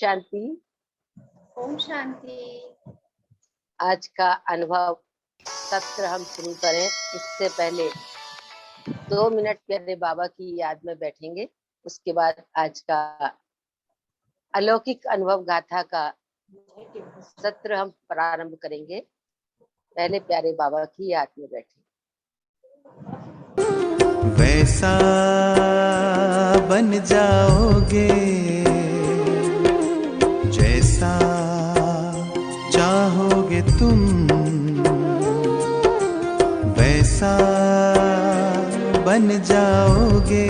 शांति। ओम शांति। आज का अनुभव सत्र हम शुरू करें इससे पहले 2 मिनट प्यारे बाबा की याद में बैठेंगे। उसके बाद आज का अलौकिक अनुभव गाथा का सत्र हम प्रारंभ करेंगे। पहले प्यारे बाबा की याद में बैठे। वैसा बन जाओगे जैसा चाहोगे तुम, वैसा बन जाओगे।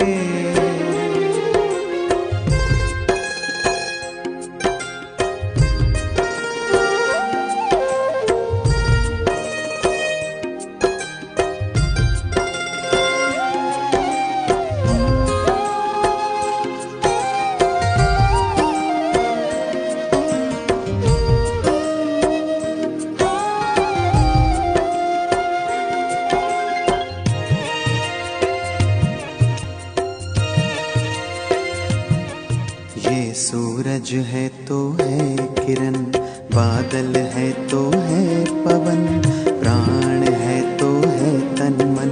सूरज है तो है किरण, बादल है तो है पवन, प्राण है तो है तन मन,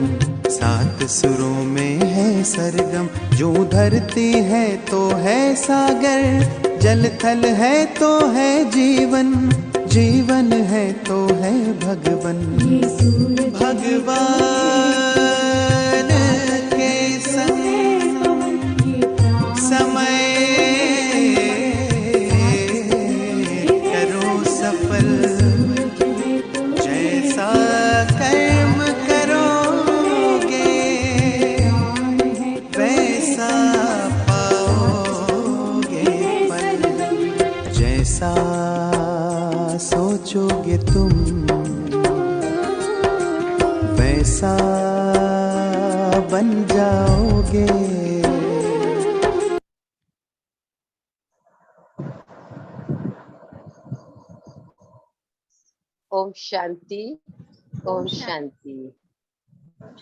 7 सुरों में है सरगम। जो धरती है तो है सागर, जल थल है तो है जीवन, जीवन है तो है भगवन। भगवान के संग समय जैसा कर्म करोगे वैसा पाओगे फल, जैसा सोचोगे तुम वैसा बन जाओगे। ओम शांति, ओम शांति।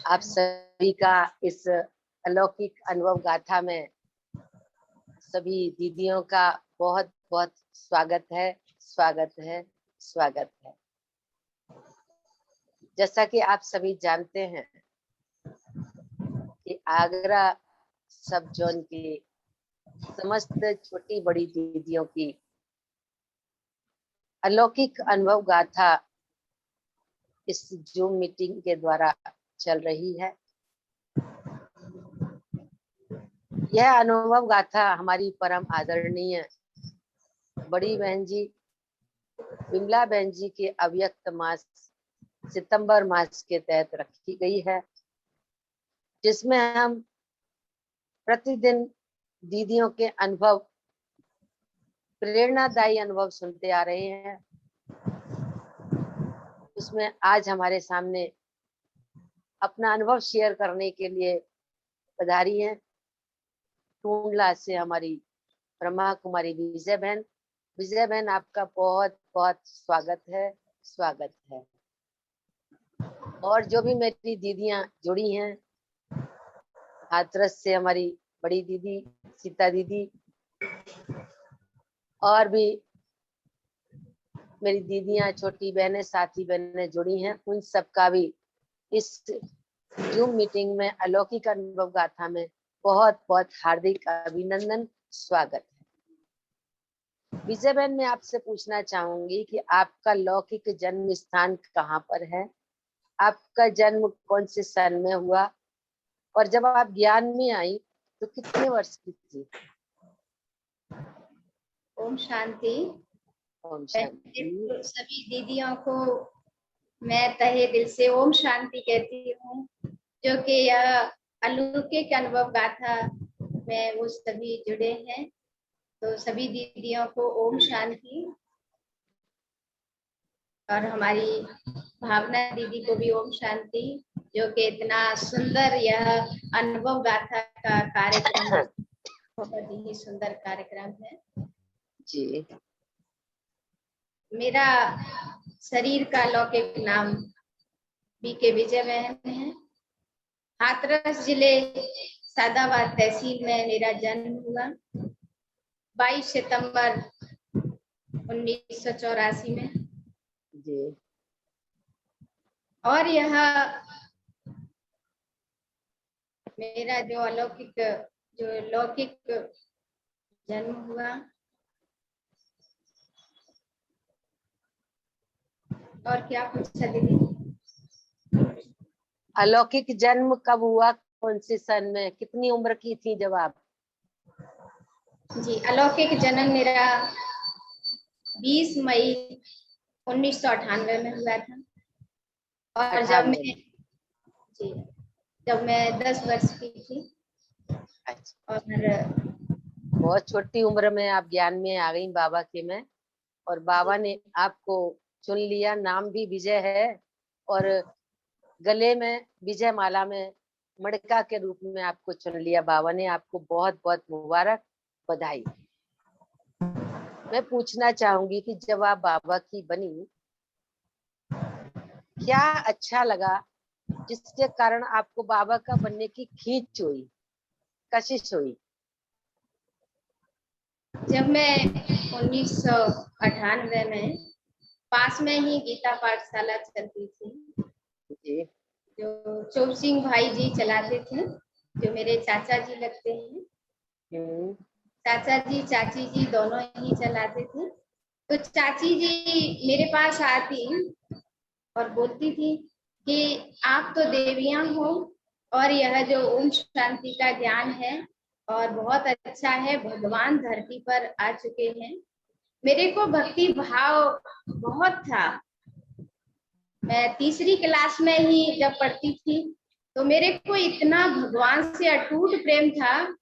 आप सभी का इस अलौकिक अनुभव गाथा में सभी दीदियों का बहुत बहुत स्वागत है, स्वागत है, स्वागत है। जैसा कि आप सभी जानते हैं कि आगरा सब जोन की समस्त छोटी बड़ी दीदियों की अलौकिक अनुभव गाथा इस जूम मीटिंग के द्वारा चल रही है। यह अनुभव गाथा हमारी परम आदरणीय बड़ी बहन जी विमला बहन जी के अव्यक्त मास सितंबर मास के तहत रखी गई है, जिसमें हम प्रतिदिन दीदियों के अनुभव, प्रेरणादायी अनुभव सुनते आ रहे हैं। उसमें आज हमारे सामने अपना अनुभव शेयर करने के लिए पधारी हैं टूंडला से हमारी ब्रह्मा कुमारी विजय बहन। विजय बहन, आपका बहुत बहुत स्वागत है, स्वागत है। और जो भी मेरी दीदियां जुड़ी हैं, हाथरस से हमारी बड़ी दीदी सीता दीदी, और भी मेरी दीदियां, छोटी बहनें, साथी बहनें जुड़ी हैं, उन सबका भी इस जूम मीटिंग में अलौकिक अनुभव गाथा में बहुत बहुत हार्दिक अभिनंदन, स्वागत है। विजय बहन, मैं आपसे पूछना चाहूंगी कि आपका लौकिक जन्म स्थान कहाँ पर है? आपका जन्म कौन से सन में हुआ? और जब आप ज्ञान में आई तो कितने वर्ष की थी? ओम शांति। ओम शांति। सभी दीदियों को मैं तहे दिल से ओम शांति कहती हूँ, जो कि यह अलौकिक अनुभव गाथा में वो सभी जुड़े हैं। तो सभी दीदियों को ओम शांति, और हमारी भावना दीदी को भी ओम शांति, जो कि इतना सुंदर यह अनुभव गाथा का कार्यक्रम बहुत ही सुंदर कार्यक्रम है जी। मेरा शरीर का लौकिक नाम बीके विजय बहन है। हाथरस जिले सादाबाद तहसील में मेरा जन्म हुआ। 22 सितंबर 1984 में। जी। और यह मेरा जो लौकिक जन्म हुआ, और क्या पूछा दीदी? अलौकिक जन्म कब हुआ, कौन से सन में, कितनी उम्र की थी जब आप? जी, अलौकिक जन्म मेरा 20 मई 1998 में हुआ था। और जब मैं 10 वर्ष की थी। अच्छा। और बहुत छोटी उम्र में आप ज्ञान में आ गई बाबा के में, और बाबा ने आपको चुन लिया। नाम भी विजय है, और गले में विजय माला में मड़का के रूप में आपको चुन लिया बाबा ने। आपको बहुत बहुत मुबारक, बधाई। मैं पूछना चाहूंगी कि जब आप बाबा की बनी, क्या अच्छा लगा जिसके कारण आपको बाबा का बनने की खींच हुई, कशिश हुई? जब मैं 1998 में पास में ही गीता पाठशाला चलती थी, जी। जो चौब सिंह भाई जी चलाते थे, जो मेरे चाचा जी लगते हैं। चाचा जी चाची जी दोनों ही चलाते थे। तो चाची जी मेरे पास आती और बोलती थी कि आप तो देवियां हो, और यह जो ओम शांति का ज्ञान है और बहुत अच्छा है, भगवान धरती पर आ चुके हैं। मेरे को भक्ति भाव बहुत था। मैं तीसरी क्लास में ही जब पढ़ती थी, तो मेरे को इतना भगवान से अटूट प्रेम था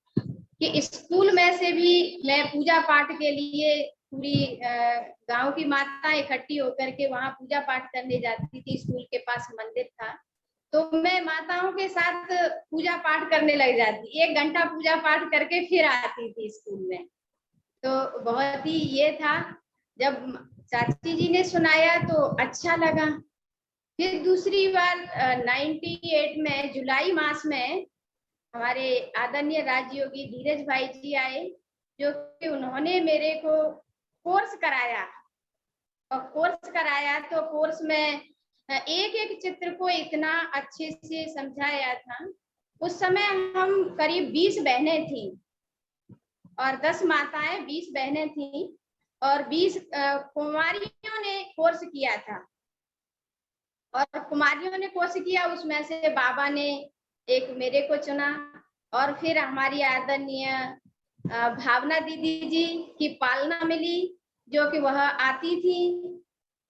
कि स्कूल में से भी मैं पूजा पाठ के लिए पूरी गांव की माता इकट्ठी होकर के वहां पूजा पाठ करने जाती थी। स्कूल के पास मंदिर था, तो मैं माताओं के साथ पूजा पाठ करने लग जाती। 1 घंटा पूजा पाठ करके फिर आती थी स्कूल में। तो बहुत ही ये था। जब चाची जी ने सुनाया तो अच्छा लगा। फिर दूसरी बार 98 में जुलाई मास में हमारे आदरणीय राजयोगी धीरज भाई जी आए, जो कि उन्होंने मेरे को कोर्स कराया। और कोर्स कराया तो कोर्स में एक एक चित्र को इतना अच्छे से समझाया था। उस समय हम करीब 20 बहनें थी और 10 माताएं, 20 बहनें थी और 20 कुमारियों ने कोर्स किया था। और कुमारियों ने कोर्स किया, उसमें से बाबा ने एक मेरे को चुना। और फिर हमारी आदरणीय भावना दीदी जी की पालना मिली, जो कि वह आती थी।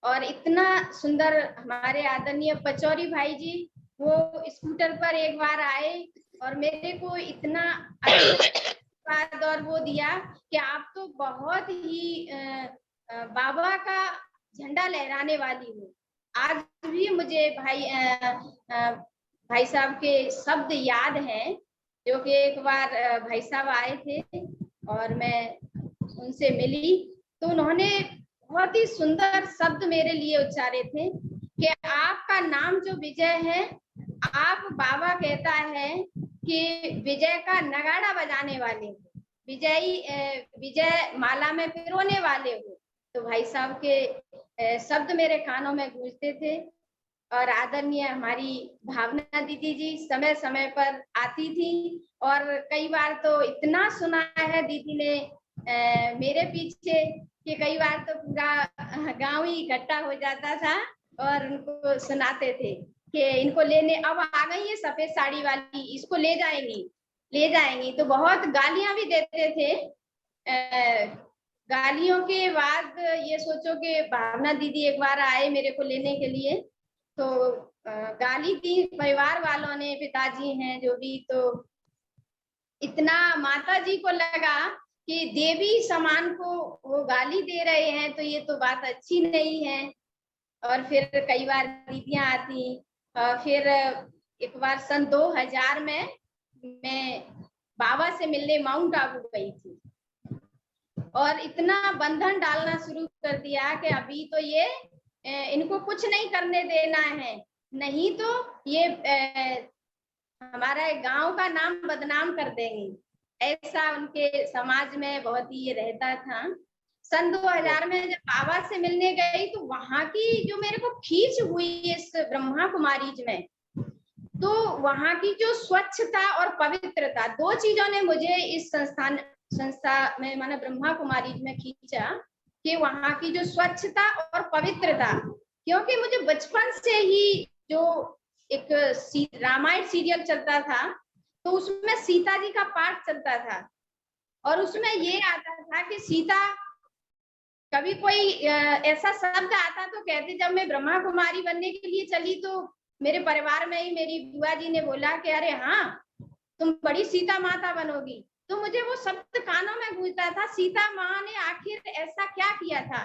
और इतना सुंदर हमारे आदरणीय पचौरी भाई जी, वो स्कूटर पर एक बार आए और मेरे को इतना अच्छा और वो दिया कि आप तो बहुत ही बाबा का झंडा लहराने वाली हो। आज भी मुझे भाई साहब के शब्द याद हैं, जो कि एक बार भाई साहब आए थे और मैं उनसे मिली, तो उन्होंने बहुत ही सुंदर शब्द मेरे लिए उच्चारे थे कि आपका नाम जो विजय है, आप, बाबा कहता है कि विजय का नगाड़ा बजाने वाले हो, विजय माला में पिरोने वाले हो। तो भाई साहब के शब्द मेरे कानों में गूंजते थे। और आदरणीय हमारी भावना दीदी जी समय समय पर आती थी, और कई बार तो इतना सुना है दीदी ने मेरे पीछे कि कई बार तो पूरा गांव ही इकट्ठा हो जाता था और उनको सुनाते थे कि इनको लेने अब आ गई है सफेद साड़ी वाली, इसको ले जाएंगी। तो बहुत गालियां भी देते थे। गालियों के बाद ये सोचो कि भावना दीदी एक बार आए मेरे को लेने के लिए, तो गाली दी परिवार वालों ने, पिताजी हैं जो भी, तो इतना माता जी को लगा कि देवी समान को वो गाली दे रहे हैं, तो ये तो बात अच्छी नहीं है। और फिर कई बार दीदियां आती। फिर एक बार सन 2000 में मैं बाबा से मिलने माउंट आबू गई थी, और इतना बंधन डालना शुरू कर दिया कि अभी तो ये इनको कुछ नहीं करने देना है, नहीं तो ये हमारा गांव का नाम बदनाम कर देंगे। ऐसा उनके समाज में बहुत ही ये रहता था। सन 2000 में जब बाबा से मिलने गई तो वहां की जो मेरे को खींच हुई इस ब्रह्मा कुमारीज में, तो वहां की जो स्वच्छता और पवित्रता, दो चीजों ने मुझे इस संस्था में माने ब्रह्मा कुमारीज में खींचा, कि वहां की जो स्वच्छता और पवित्रता, क्योंकि मुझे बचपन से ही जो एक रामायण सीरियल चलता था तो उसमें सीता जी का पाठ चलता था और उसमें ये आता था कि सीता, कभी कोई ऐसा शब्द आता तो कहती, जब मैं ब्रह्मा कुमारी बनने के लिए चली तो मेरे परिवार में ही मेरी बुआ जी ने बोला कि अरे हाँ तुम बड़ी सीता माता बनोगी। तो मुझे वो शब्द कानों में गूंजता था, सीता माँ ने आखिर ऐसा क्या किया था।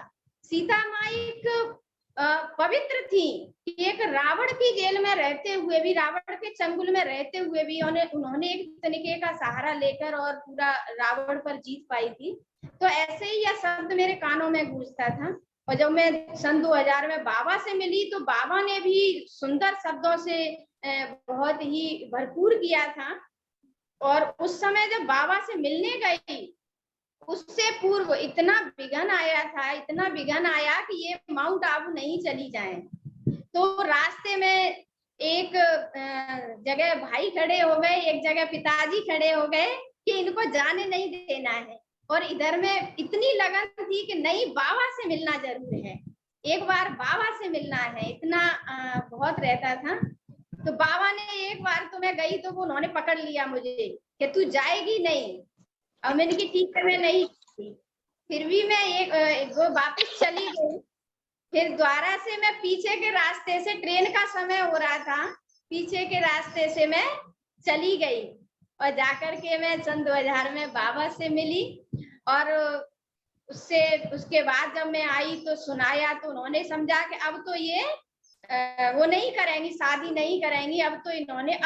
सीता माँ एक पवित्र थी कि एक रावण की जेल में रहते हुए भी, रावण के चंगुल में रहते हुए भी उन्होंने एक तरीके का सहारा लेकर और पूरा रावण पर जीत पाई थी। तो ऐसे ही यह शब्द मेरे कानों में गूंजता था। और जब मैं सन 2000 में बाबा से मिली तो बाबा ने भी सुंदर शब्दों से बहुत ही भरपूर किया था। और उस समय जब बाबा से मिलने गई, उससे पूर्व इतना विघन आया था, इतना विघन आया कि ये माउंट आबू नहीं चली जाए। तो रास्ते में एक जगह भाई खड़े हो गए, एक जगह पिताजी खड़े हो गए कि इनको जाने नहीं देना है, और इधर में इतनी लगन थी कि नहीं, बाबा से मिलना जरूर है, एक बार बाबा से मिलना है, इतना बहुत रहता था। तो बाबा ने एक बार तो मैं गई तो उन्होंने पकड़ लिया मुझे कि तू जाएगी नहीं। और मैंने की ठीक है मैं नहीं, फिर भी मैं एक वापस चली गई। फिर द्वारा से मैं पीछे के रास्ते से, ट्रेन का समय हो रहा था, पीछे के रास्ते से मैं चली गई और जाकर के मैं सन 2000 में बाबा से मिली। और उसके बाद जब मैं आई तो सुनाया तो उन्होंने समझा कि अब तो ये वो नहीं करेंगी, शादी नहीं करेंगी। अब तो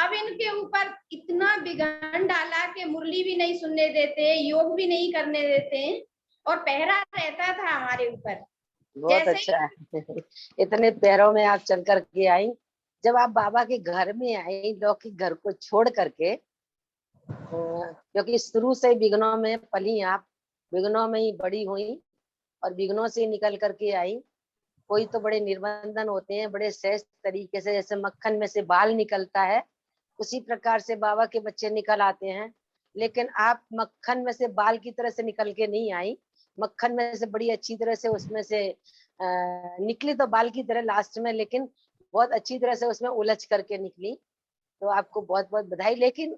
अब इनके ऊपर इतना विघन डाला कि मुरली भी नहीं सुनने देते, योग भी नहीं करने देते, और पहरा रहता था हमारे ऊपर। बहुत अच्छा है। इतने पैरों में आप चल कर के आई। जब आप बाबा के घर में आई, लौकिक घर को छोड़ करके, क्योंकि शुरू से विघ्नों में पली, आप विघ्नों में ही बड़ी हुई और विघ्नों से निकल करके आई। कोई तो बड़े निर्बंधन होते हैं, बड़े सहज तरीके से, जैसे मक्खन में से बाल निकलता है, उसी प्रकार से बाबा के बच्चे निकल आते हैं। लेकिन आप मक्खन में से बाल की तरह से निकल के नहीं आई, मक्खन में से बड़ी अच्छी तरह से उसमें से निकली, तो बाल की तरह लास्ट में, लेकिन बहुत अच्छी तरह से उसमें उलझ करके निकली। तो आपको बहुत बहुत बधाई। लेकिन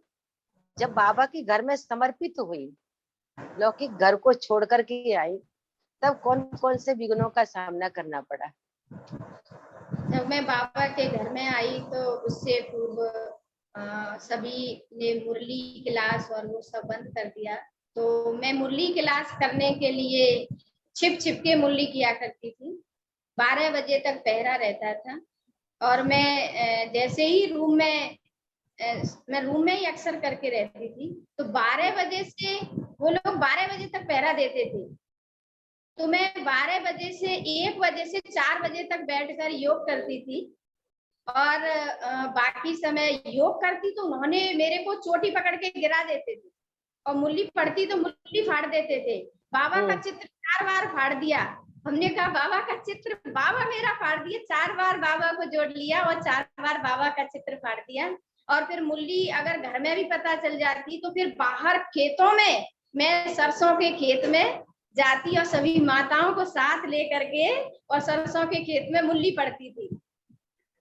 जब बाबा के घर में समर्पित हुई, लौकिक घर को छोड़ करके आई, तब कौन कौन से विघ्नों का सामना करना पड़ा? जब मैं बाबा के घर में आई तो उससे पूर्व सभी ने मुरली क्लास और वो सब बंद कर दिया। तो मैं मुरली क्लास करने के लिए छिप छिप के मुरली किया करती थी। 12 बजे तक पहरा रहता था और मैं जैसे ही मैं रूम में ही अक्सर करके रहती थी। तो 12 बजे से वो लोग 12 बजे तक पहरा देते थे, तो मैं 12 बजे से 1 बजे से 4 बजे तक बैठकर योग करती थी। और बाकी समय योग करती तो उन्होंने मेरे को चोटी पकड़ के गिरा देते थे, और मुरली पढ़ती तो मुरली फाड़ देते थे। बाबा का चित्र 4 बार फाड़ दिया। हमने कहा बाबा का चित्र बाबा मेरा फाड़ दिया, 4 बार बाबा को जोड़ लिया और 4 बार बाबा का चित्र फाड़ दिया। और फिर मुरली अगर घर में भी पता चल जाती तो फिर बाहर खेतों में, मैं सरसों के खेत में जाती और सभी माताओं को साथ लेकर के और सरसों के खेत में मुरली पड़ती थी।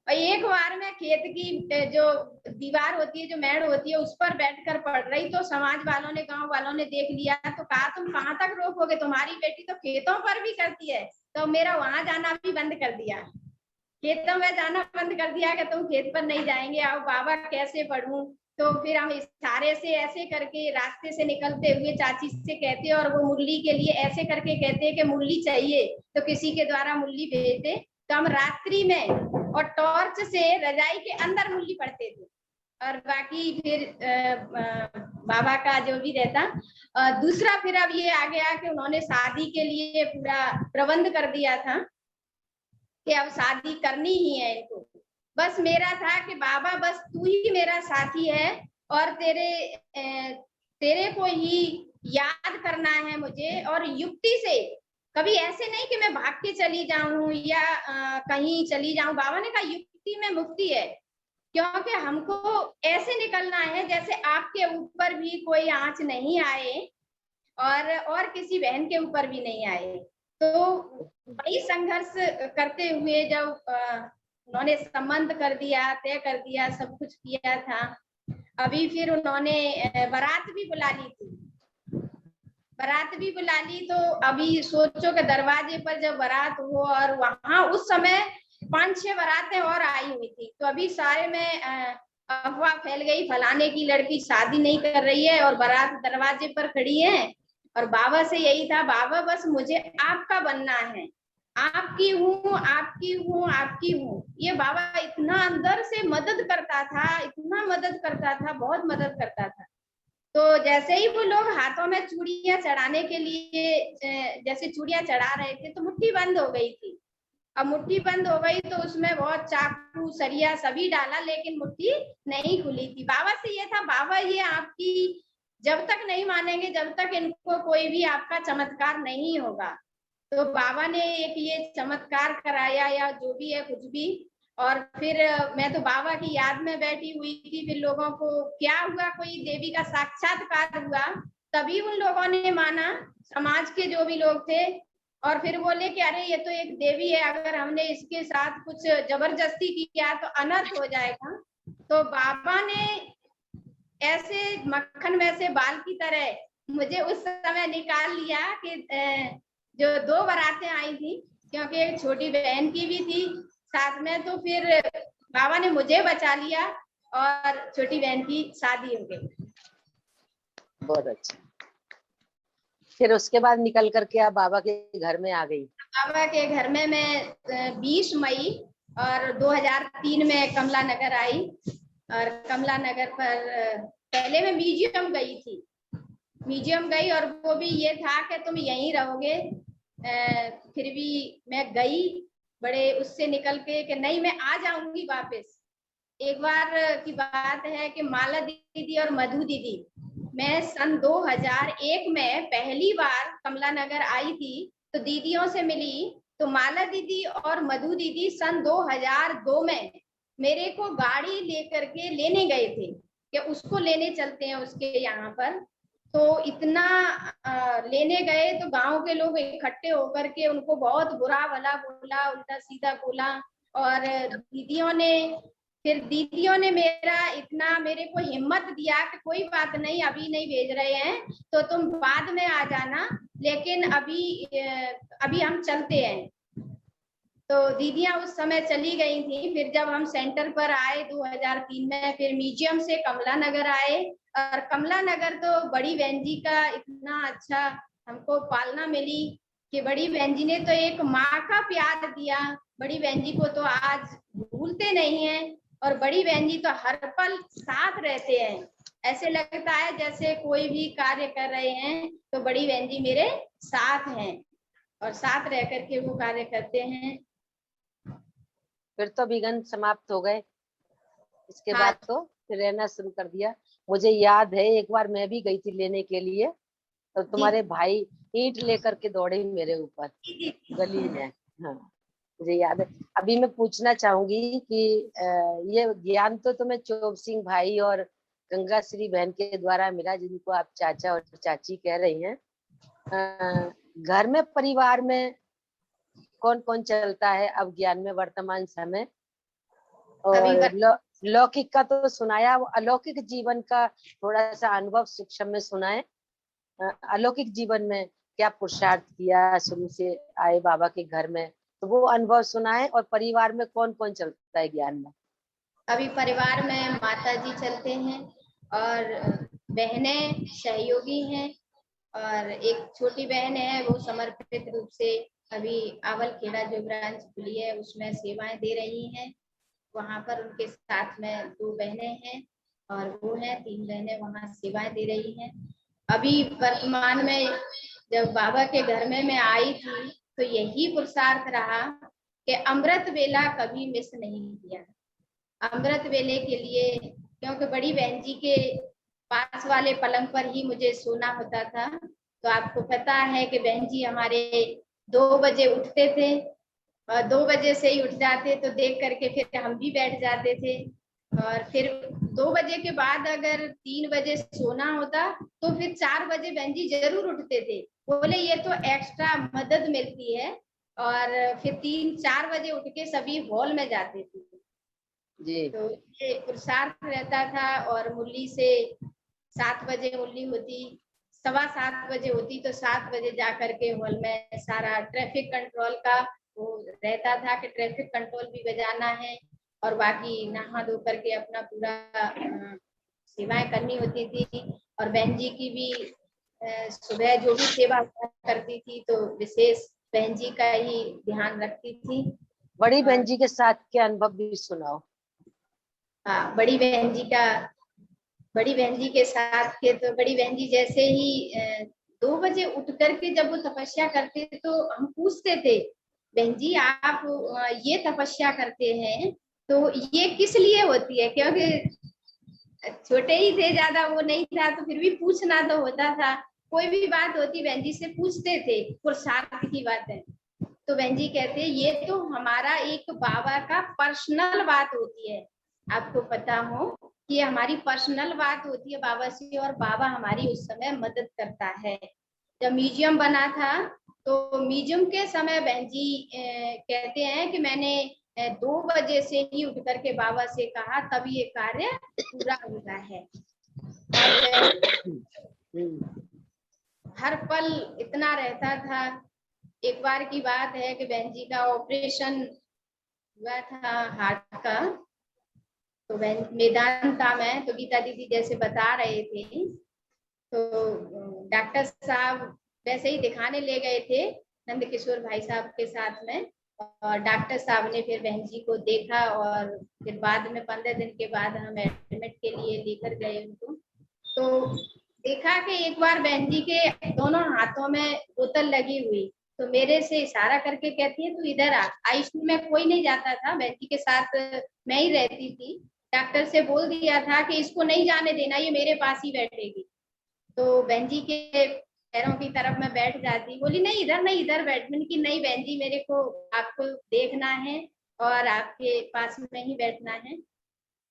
और एक बार मैं खेत की जो दीवार होती है, जो मेड़ होती है, उस पर बैठकर पढ़ रही तो समाज वालों ने, गांव वालों ने देख लिया तो कहा तुम कहाँ तक रोकोगे, तुम्हारी बेटी तो खेतों पर भी करती है। तो मेरा वहां जाना भी बंद कर दिया, खेतों में जाना बंद कर दिया कि तुम खेत पर नहीं जाएंगे। आओ बाबा कैसे पढ़ूं। तो फिर हम इशारे से ऐसे करके रास्ते से निकलते हुए चाची से कहते, और वो मुरली के लिए ऐसे करके कहते कि मुरली चाहिए, तो किसी के द्वारा मुरली भेजते। तो हम रात्रि में और टॉर्च से रजाई के अंदर मुरली पढ़ते थे। और बाकी फिर बाबा का जो भी रहता। दूसरा फिर अब ये आ गया कि उन्होंने शादी के लिए पूरा प्रबंध कर दिया था कि अब शादी करनी ही है इनको। बस मेरा था कि बाबा बस तू ही मेरा साथी है और तेरे को ही याद करना है मुझे, और युक्ति से कभी ऐसे नहीं कि मैं भाग के चली जाऊं या कहीं चली जाऊं। बाबा ने कहा युक्ति में मुक्ति है, क्योंकि हमको ऐसे निकलना है जैसे आपके ऊपर भी कोई आंच नहीं आए और किसी बहन के ऊपर भी नहीं आए। तो वही संघर्ष करते हुए जब उन्होंने संबंध कर दिया, तय कर दिया, सब कुछ किया था, अभी फिर उन्होंने बारात भी बुला ली थी। बारात भी बुला ली तो अभी सोचो कि दरवाजे पर जब बारात हो और वहां उस समय 5-6 बारातें और आई हुई थी, तो अभी सारे में अफवाह फैल गई, फलाने की लड़की शादी नहीं कर रही है और बारात दरवाजे पर खड़ी है। और बाबा से यही था, बाबा बस मुझे आपका बनना है, आपकी हूँ, आपकी हूँ, आपकी हूँ। ये बाबा इतना अंदर से मदद करता था, इतना मदद करता था, बहुत मदद करता था। तो जैसे ही वो लोग हाथों में चूड़ियां चढ़ाने के लिए जैसे चूड़ियां चढ़ा रहे थे तो मुट्ठी बंद हो गई थी। अब मुट्ठी बंद हो गई तो उसमें बहुत चाकू सरिया सभी डाला, लेकिन मुट्ठी नहीं खुली थी। बाबा से ये था, बाबा ये आपकी जब तक नहीं मानेंगे, जब तक इनको कोई भी आपका चमत्कार नहीं होगा। तो बाबा ने एक ये चमत्कार कराया या जो भी है कुछ भी। और फिर मैं तो बाबा की याद में बैठी हुई थी, फिर लोगों को क्या हुआ, कोई देवी का साक्षात्कार हुआ, तभी उन लोगों ने माना, समाज के जो भी लोग थे। और फिर बोले कि अरे ये तो एक देवी है, अगर हमने इसके साथ कुछ जबरदस्ती किया तो अनर्थ हो जाएगा। तो बाबा ने ऐसे मक्खन में से बाल की तरह मुझे उस समय निकाल लिया कि जो 2 बारातें आई थी, क्योंकि एक छोटी बहन की भी थी साथ में, तो फिर बाबा ने मुझे बचा लिया और छोटी बहन की शादी हो गई। बहुत अच्छा। फिर उसके बाद निकल करके आप बाबा के घर में आ गई। बाबा के घर में मैं 20 मई और 2003 में कमला नगर आई। और कमला नगर पर पहले मैं म्यूजियम गई थी, म्यूजियम गई और वो भी ये था कि तुम यहीं रहोगे। फिर भी मैं गई बड़े उससे निकल के कि नहीं मैं आ जाऊंगी वापस। एक बार की बात है कि माला दीदी और मधु दीदी, मैं सन 2001 में पहली बार कमला नगर आई थी तो दीदियों से मिली। तो माला दीदी और मधु दीदी सन 2002 में मेरे को गाड़ी लेकर के लेने गए थे कि उसको लेने चलते हैं उसके यहाँ पर। तो इतना लेने गए तो गांव के लोग इकट्ठे होकर के उनको बहुत बुरा भला बोला, उल्टा सीधा बोला। और दीदियों ने मेरा इतना मेरे को हिम्मत दिया कि कोई बात नहीं, अभी नहीं भेज रहे हैं तो तुम बाद में आ जाना, लेकिन अभी हम चलते हैं। तो दीदियां उस समय चली गई थी। फिर जब हम सेंटर पर आए 2003 में, फिर म्यूजियम से कमला नगर आए। और कमला नगर तो बड़ी बहन जी का इतना अच्छा हमको पालना मिली कि बड़ी बहन जी ने तो एक माँ का प्यार दिया। बड़ी बहन जी को तो आज भूलते नहीं है और बड़ी बहन जी तो हर पल साथ रहते हैं। ऐसे लगता है जैसे कोई भी कार्य कर रहे हैं तो बड़ी बहन जी मेरे साथ हैं और साथ रह करके वो कार्य करते हैं। फिर तो विघ्न समाप्त हो गए, इसके हाँ। बाद तो फिर रहना शुरू कर दिया। मुझे याद है एक बार मैं भी गई थी लेने के लिए, तो तुम्हारे भाई ईंट लेकर के दौड़े मेरे ऊपर गली में। हाँ मुझे याद है। अभी मैं पूछना चाहूंगी कि ये ज्ञान तो तुम्हें चोप सिंह भाई और गंगा श्री बहन के द्वारा मिला, जिनको आप चाचा और चाची कह रही हैं। घर में परिवार में कौन कौन चलता है अब ज्ञान में वर्तमान समय? और लौकिक का तो सुनाया, अलौकिक जीवन का थोड़ा सा अनुभव सूक्ष्म में सुनाए। अलौकिक जीवन में क्या पुरुषार्थ किया शुरू से आए बाबा के घर में, तो वो अनुभव सुनाए। और परिवार में कौन कौन चलता है ज्ञान में? अभी परिवार में माता जी चलते हैं और बहनें सहयोगी हैं और एक छोटी बहन है वो समर्पित रूप से अभी आवल खेड़ा जो ब्रांच खुली है उसमें सेवाएं दे रही हैं। वहां पर उनके साथ में 2 बहनें हैं और वो हैं 3 बहनें वहां सेवाएं दे रही हैं। अभी वर्तमान में जब बाबा के घर में मैं आई थी तो यही पुरुषार्थ रहा कि अमृत वेला कभी मिस नहीं किया। अमृत वेले के लिए, क्योंकि बड़ी बहन जी के पास वाले पलंग पर ही मुझे सोना होता था। तो आपको पता है कि बहन जी हमारे 2 बजे उठते थे और 2 बजे से ही उठ जाते तो देख करके फिर हम भी बैठ जाते थे। और फिर 2 बजे के बाद अगर 3 बजे सोना होता तो फिर 4 बजे बहन जी जरूर उठते थे। बोले ये तो एक्स्ट्रा मदद मिलती है। और फिर 3-4 बजे उठ के सभी हॉल में जाते थे। जी तो ये पुरुषार्थ रहता था। और मुरली से 7 बजे मुरली होती, 7:15 बजे होती तो 7 बजे जा करके हॉल में सारा ट्रैफिक कंट्रोल का वो रहता था कि ट्रैफिक कंट्रोल भी बजाना है। और बाकी नहा धो करके अपना पूरा सेवाएं करनी होती थी। और बहन जी की भी सुबह जो भी सेवा करती थी तो विशेष बहन जी का ही ध्यान रखती थी। बड़ी बहन जी के साथ के अनुभव भी सुनाओ। हाँ, बड़ी बहन जी के साथ के तो बड़ी बहन जी जैसे ही 2 बजे उठ करके जब वो तपस्या करते तो हम पूछते थे, बहन जी आप ये तपस्या करते हैं तो ये किस लिए होती है? क्योंकि छोटे ही थे, ज्यादा वो नहीं था, तो फिर भी पूछना तो होता था। कोई भी बात होती बहन जी से पूछते थे, पुरुषार्थ की बात है तो बहन जी कहते ये तो हमारा एक बाबा का पर्सनल बात होती है। आपको पता हो कि हमारी पर्सनल बात होती है बाबा से, और बाबा हमारी उस समय मदद करता है। जब म्यूजियम बना था तो म्यूजियम के समय बहन जी कहते हैं कि मैंने 2 बजे से ही उठ करके बाबा से कहा तब ये कार्य पूरा हुआ है। और हर पल इतना रहता था। एक बार की बात है कि बहन जी का ऑपरेशन हुआ था हार्ट का, तो बहन मेदांता में तो गीता दीदी जैसे बता रहे थे तो डॉक्टर साहब वैसे ही दिखाने ले गए थे नंद किशोर भाई साहब के साथ में। और डॉक्टर साहब ने फिर बहन जी को देखा और फिर बाद में 15 दिन के बाद हम एडमिट के लिए लेकर गए उनको। तो देखा कि एक बार बहन जी के दोनों हाथों में बोतल लगी हुई, तो मेरे से इशारा करके कहती है तू इधर आ। आईसीयू में कोई नहीं जाता था, बहन जी के साथ मैं ही रहती थी। डॉक्टर से बोल दिया था कि इसको नहीं जाने देना, ये मेरे पास ही बैठेगी। तो बहन जी के पैरों की तरफ मैं बैठ जाती, बोली नहीं इधर बैठ। मैंने की नहीं बहन जी मेरे को आपको देखना है और आपके पास में ही बैठना है।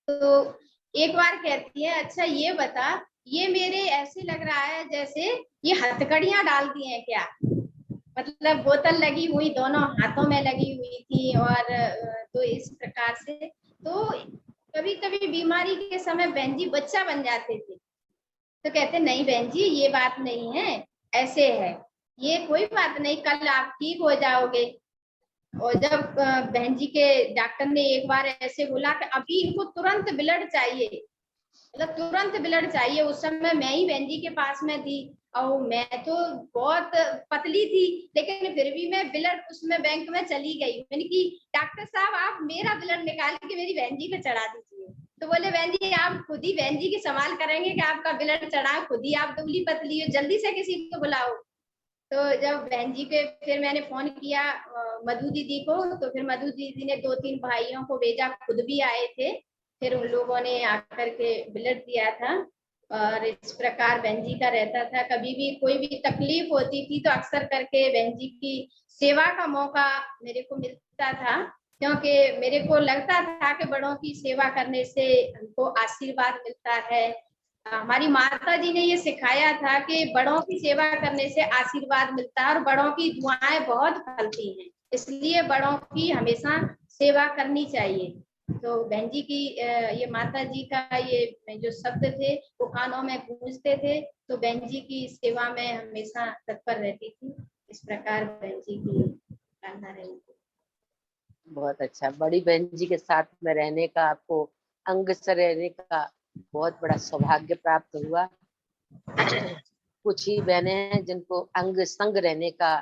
तो एक बार कहती है अच्छा ये बता, ये मेरे ऐसे लग रहा है जैसे ये हथकड़ियां डालती हैं क्या? मतलब बोतल लगी हुई दोनों हाथों में लगी हुई थी। और तो इस प्रकार से तो कभी कभी बीमारी के समय बहन जी बच्चा बन जाते थे। तो कहते नहीं बहन जी ये बात नहीं है, ऐसे है, ये कोई बात नहीं, कल आप ठीक हो जाओगे। और जब बहन जी के डॉक्टर ने एक बार ऐसे बोला कि अभी इनको तुरंत ब्लड चाहिए, मतलब तुरंत ब्लड चाहिए, उस समय मैं ही बहन जी के पास में थी और मैं तो बहुत पतली थी, लेकिन फिर भी मैं ब्लड उसमें बैंक में चली गई। मैंने की डॉक्टर साहब आप मेरा ब्लड निकाल के मेरी बहन जी को चढ़ा दीजिए। तो बोले बहन जी आप खुद ही बहन जी की संभाल करेंगे कि आपका ब्लड चढ़ा, खुद ही आप दुबली पतली हो, जल्दी से किसी को बुलाओ। तो जब बहन जी के फिर मैंने फोन किया मधु दीदी को, तो फिर मधु दीदी ने 2-3 भाइयों को भेजा, खुद भी आए थे। फिर उन लोगों ने आकर के ब्लड दिया था। और इस प्रकार बहन जी का रहता था, कभी भी कोई भी तकलीफ होती थी तो अक्सर करके बहन जी की सेवा का मौका मेरे को मिलता था। क्योंकि मेरे को लगता था कि बड़ों की सेवा करने से हमको आशीर्वाद मिलता है। हमारी माता जी ने ये सिखाया था कि बड़ों की सेवा करने से आशीर्वाद मिलता है और बड़ों की दुआएं बहुत फलती हैं, इसलिए बड़ों की हमेशा सेवा करनी चाहिए। तो बहन जी की ये माता जी का ये जो शब्द थे वो कानों में गूंजते थे, तो बहन जी की सेवा में हमेशा तत्पर रहती थी। इस प्रकार बहन जी की प्रार्थना रही। बहुत अच्छा, बड़ी बहन जी के साथ में रहने का, आपको अंग से रहने का बहुत बड़ा सौभाग्य प्राप्त हुआ। कुछ ही बहनें हैं जिनको अंग संग रहने का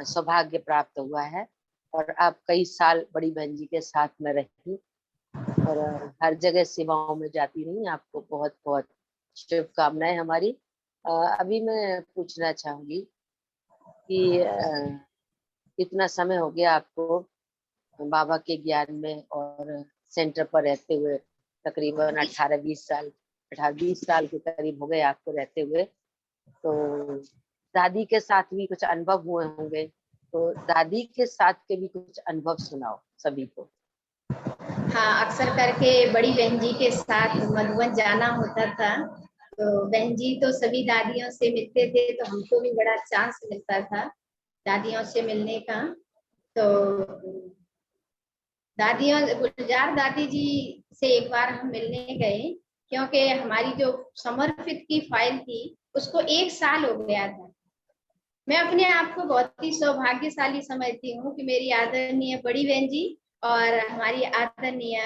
सौभाग्य प्राप्त हुआ है, और आप कई साल बड़ी बहन जी के साथ में रही और हर जगह सेवाओं में जाती रही। आपको बहुत बहुत शुभकामनाएं हमारी। अभी मैं पूछना चाहूंगी कि इतना समय हो गया आपको बाबा के ज्ञान में और सेंटर पर रहते हुए, तकरीबन 18-20 साल के करीब हो गए आपको रहते हुए। तो दादी के साथ भी कुछ अनुभव हुए होंगे, तो दादी के साथ के भी कुछ अनुभव सुनाओ सभी को। हाँ, अक्सर करके बड़ी बहन जी के साथ मधुबन जाना होता था, तो बहन जी तो सभी दादियों से मिलते थे, तो हमको भी बड़ा चांस मिलता था दादियों से मिलने का। तो दादियों, गुलजार दादी जी से एक बार हम मिलने गए, क्योंकि हमारी जो समर्पित की फाइल थी उसको 1 साल हो गया था। मैं अपने आप को बहुत ही सौभाग्यशाली समझती हूँ कि मेरी आदरणीय बड़ी बहन जी और हमारी आदरणीय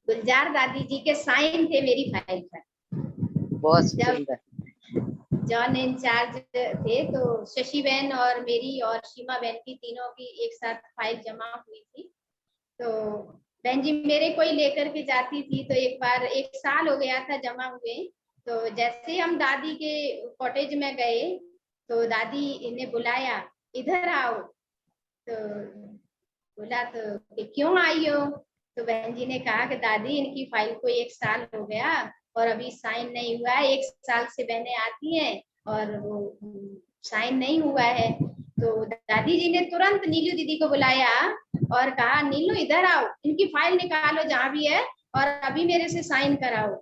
गुलजार दादी जी के साइन थे मेरी फाइल पर। बहुत जब सुंदर। जॉन इंचार्ज थे तो शशि बहन और मेरी और सीमा बहन की, तीनों की एक साथ फाइल जमा हुई थी। तो बहन जी मेरे कोई लेकर के जाती थी, तो एक बार 1 साल हो गया था जमा हुए। तो जैसे हम दादी के कॉटेज में गए तो दादी ने बुलाया, इधर आओ। तो बोला तो कि क्यों आई हो? तो बहन जी ने कहा कि दादी इनकी फाइल को 1 साल हो गया और अभी साइन नहीं हुआ है। 1 साल से बहनें आती हैं और वो साइन नहीं हुआ है। तो दादी जी ने तुरंत नीलू दीदी को बुलाया और कहा, नीलू इधर आओ, इनकी फाइल निकालो जहाँ भी है और अभी मेरे से साइन कराओ।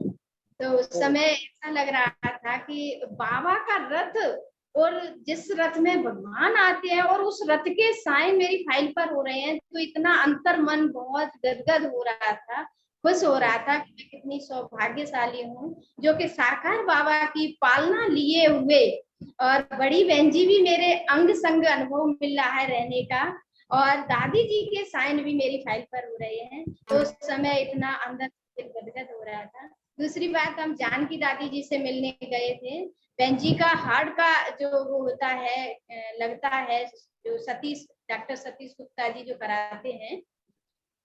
तो उस समय ऐसा लग रहा था कि बाबा का रथ, और जिस रथ में भगवान आते हैं और उस रथ के साइन मेरी फाइल पर हो रहे हैं, तो इतना अंतर मन बहुत गदगद हो रहा था, खुश हो रहा था कि मैं कितनी सौभाग्यशाली हूँ जो कि साकार बाबा की पालना लिए हुए, और बड़ी बहन जी भी मेरे अंग संग अनुभव मिल रहा है रहने का, और दादी जी के साइन भी मेरी फाइल पर हो रहे हैं। तो उस समय इतना अंदर से गदगद हो रहा था। दूसरी बात, हम जानकी दादी जी से मिलने गए थे। बहन जी का हार्ट का जो वो होता है, लगता है, जो सतीश, डॉक्टर सतीश गुप्ता जी जो कराते हैं,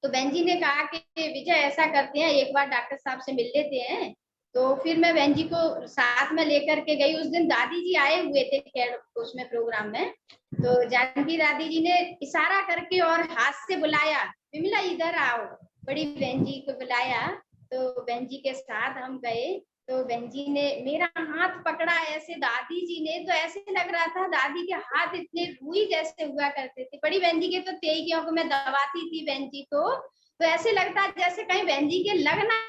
तो बहन जी ने कहा कि विजय ऐसा करते हैं, एक बार डॉक्टर साहब से मिल लेते हैं। तो फिर मैं बहन जी को साथ में लेकर के गई। उस दिन दादी जी आए हुए थे खैर उसमें प्रोग्राम में, तो जानकी दादी जी ने इशारा करके और हाथ से बुलाया, विमला इधर आओ, बड़ी बहन जी को बुलाया। तो बहन जी के साथ हम गए। तो बहन जी ने मेरा हाथ पकड़ा ऐसे, दादी जी ने, तो ऐसे लग रहा था दादी के हाथ इतने रुई जैसे हुआ करते थे। बड़ी बहन जी के तो तेईयों को मैं दबाती थी बहन जी को, तो ऐसे लगता जैसे कहीं बहन जी के लगना,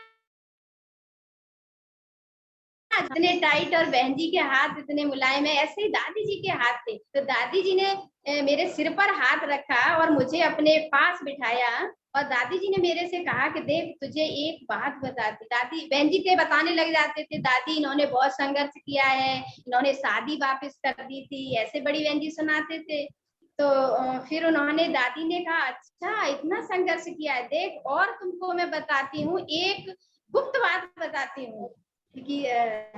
इतने टाइट और बहन जी के हाथ इतने मुलायम है, ऐसे ही दादी जी के हाथ थे। तो दादी जी ने मेरे सिर पर हाथ रखा और मुझे अपने पास बिठाया, और दादी जी ने मेरे से कहा कि देख तुझे एक बात बताती। दादी बहन जी थे बताने लग जाते थे, दादी इन्होंने बहुत संघर्ष किया है, इन्होंने शादी वापस कर दी थी, ऐसे बड़ी बहन जी सुनाते थे। तो फिर उन्होंने, दादी ने कहा अच्छा इतना संघर्ष किया है, देख और तुमको मैं बताती हूँ, एक गुप्त बात बताती हूँ कि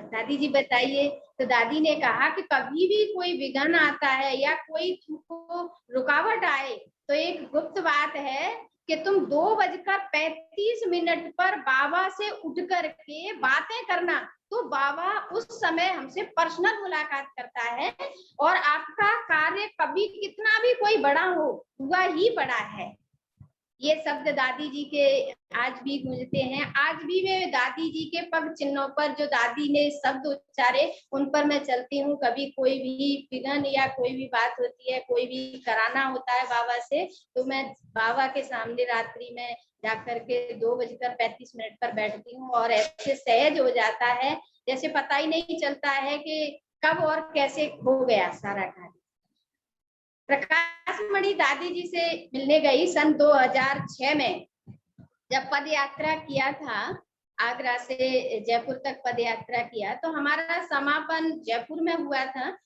दादी जी बताइए। तो दादी ने कहा कि कभी भी कोई विघ्न आता है या कोई तुमको रुकावट आए, तो एक गुप्त बात है कि तुम 2:35 पर बाबा से उठ करके बातें करना, तो बाबा उस समय हमसे पर्सनल मुलाकात करता है, और आपका कार्य कभी कितना भी कोई बड़ा हो, हुआ ही बड़ा है। ये शब्द दादी जी के आज भी गूंजते हैं। आज भी मैं दादी जी के पग चिन्हों पर जो दादी ने शब्द उच्चारे उन पर मैं चलती हूँ। कभी कोई भी विघ्न या कोई भी बात होती है, कोई भी कराना होता है बाबा से, तो मैं बाबा के सामने रात्रि में जाकर के 2:35 पर बैठती हूँ, और ऐसे सहज हो जाता है जैसे पता ही नहीं चलता है कि कब और कैसे हो गया सारा कार्य। प्रकाश मणि दादी जी से मिलने गई सन 2006 में, जब पद यात्रा किया था, आगरा से जयपुर तक पद यात्रा किया, तो हमारा समापन जयपुर में हुआ था।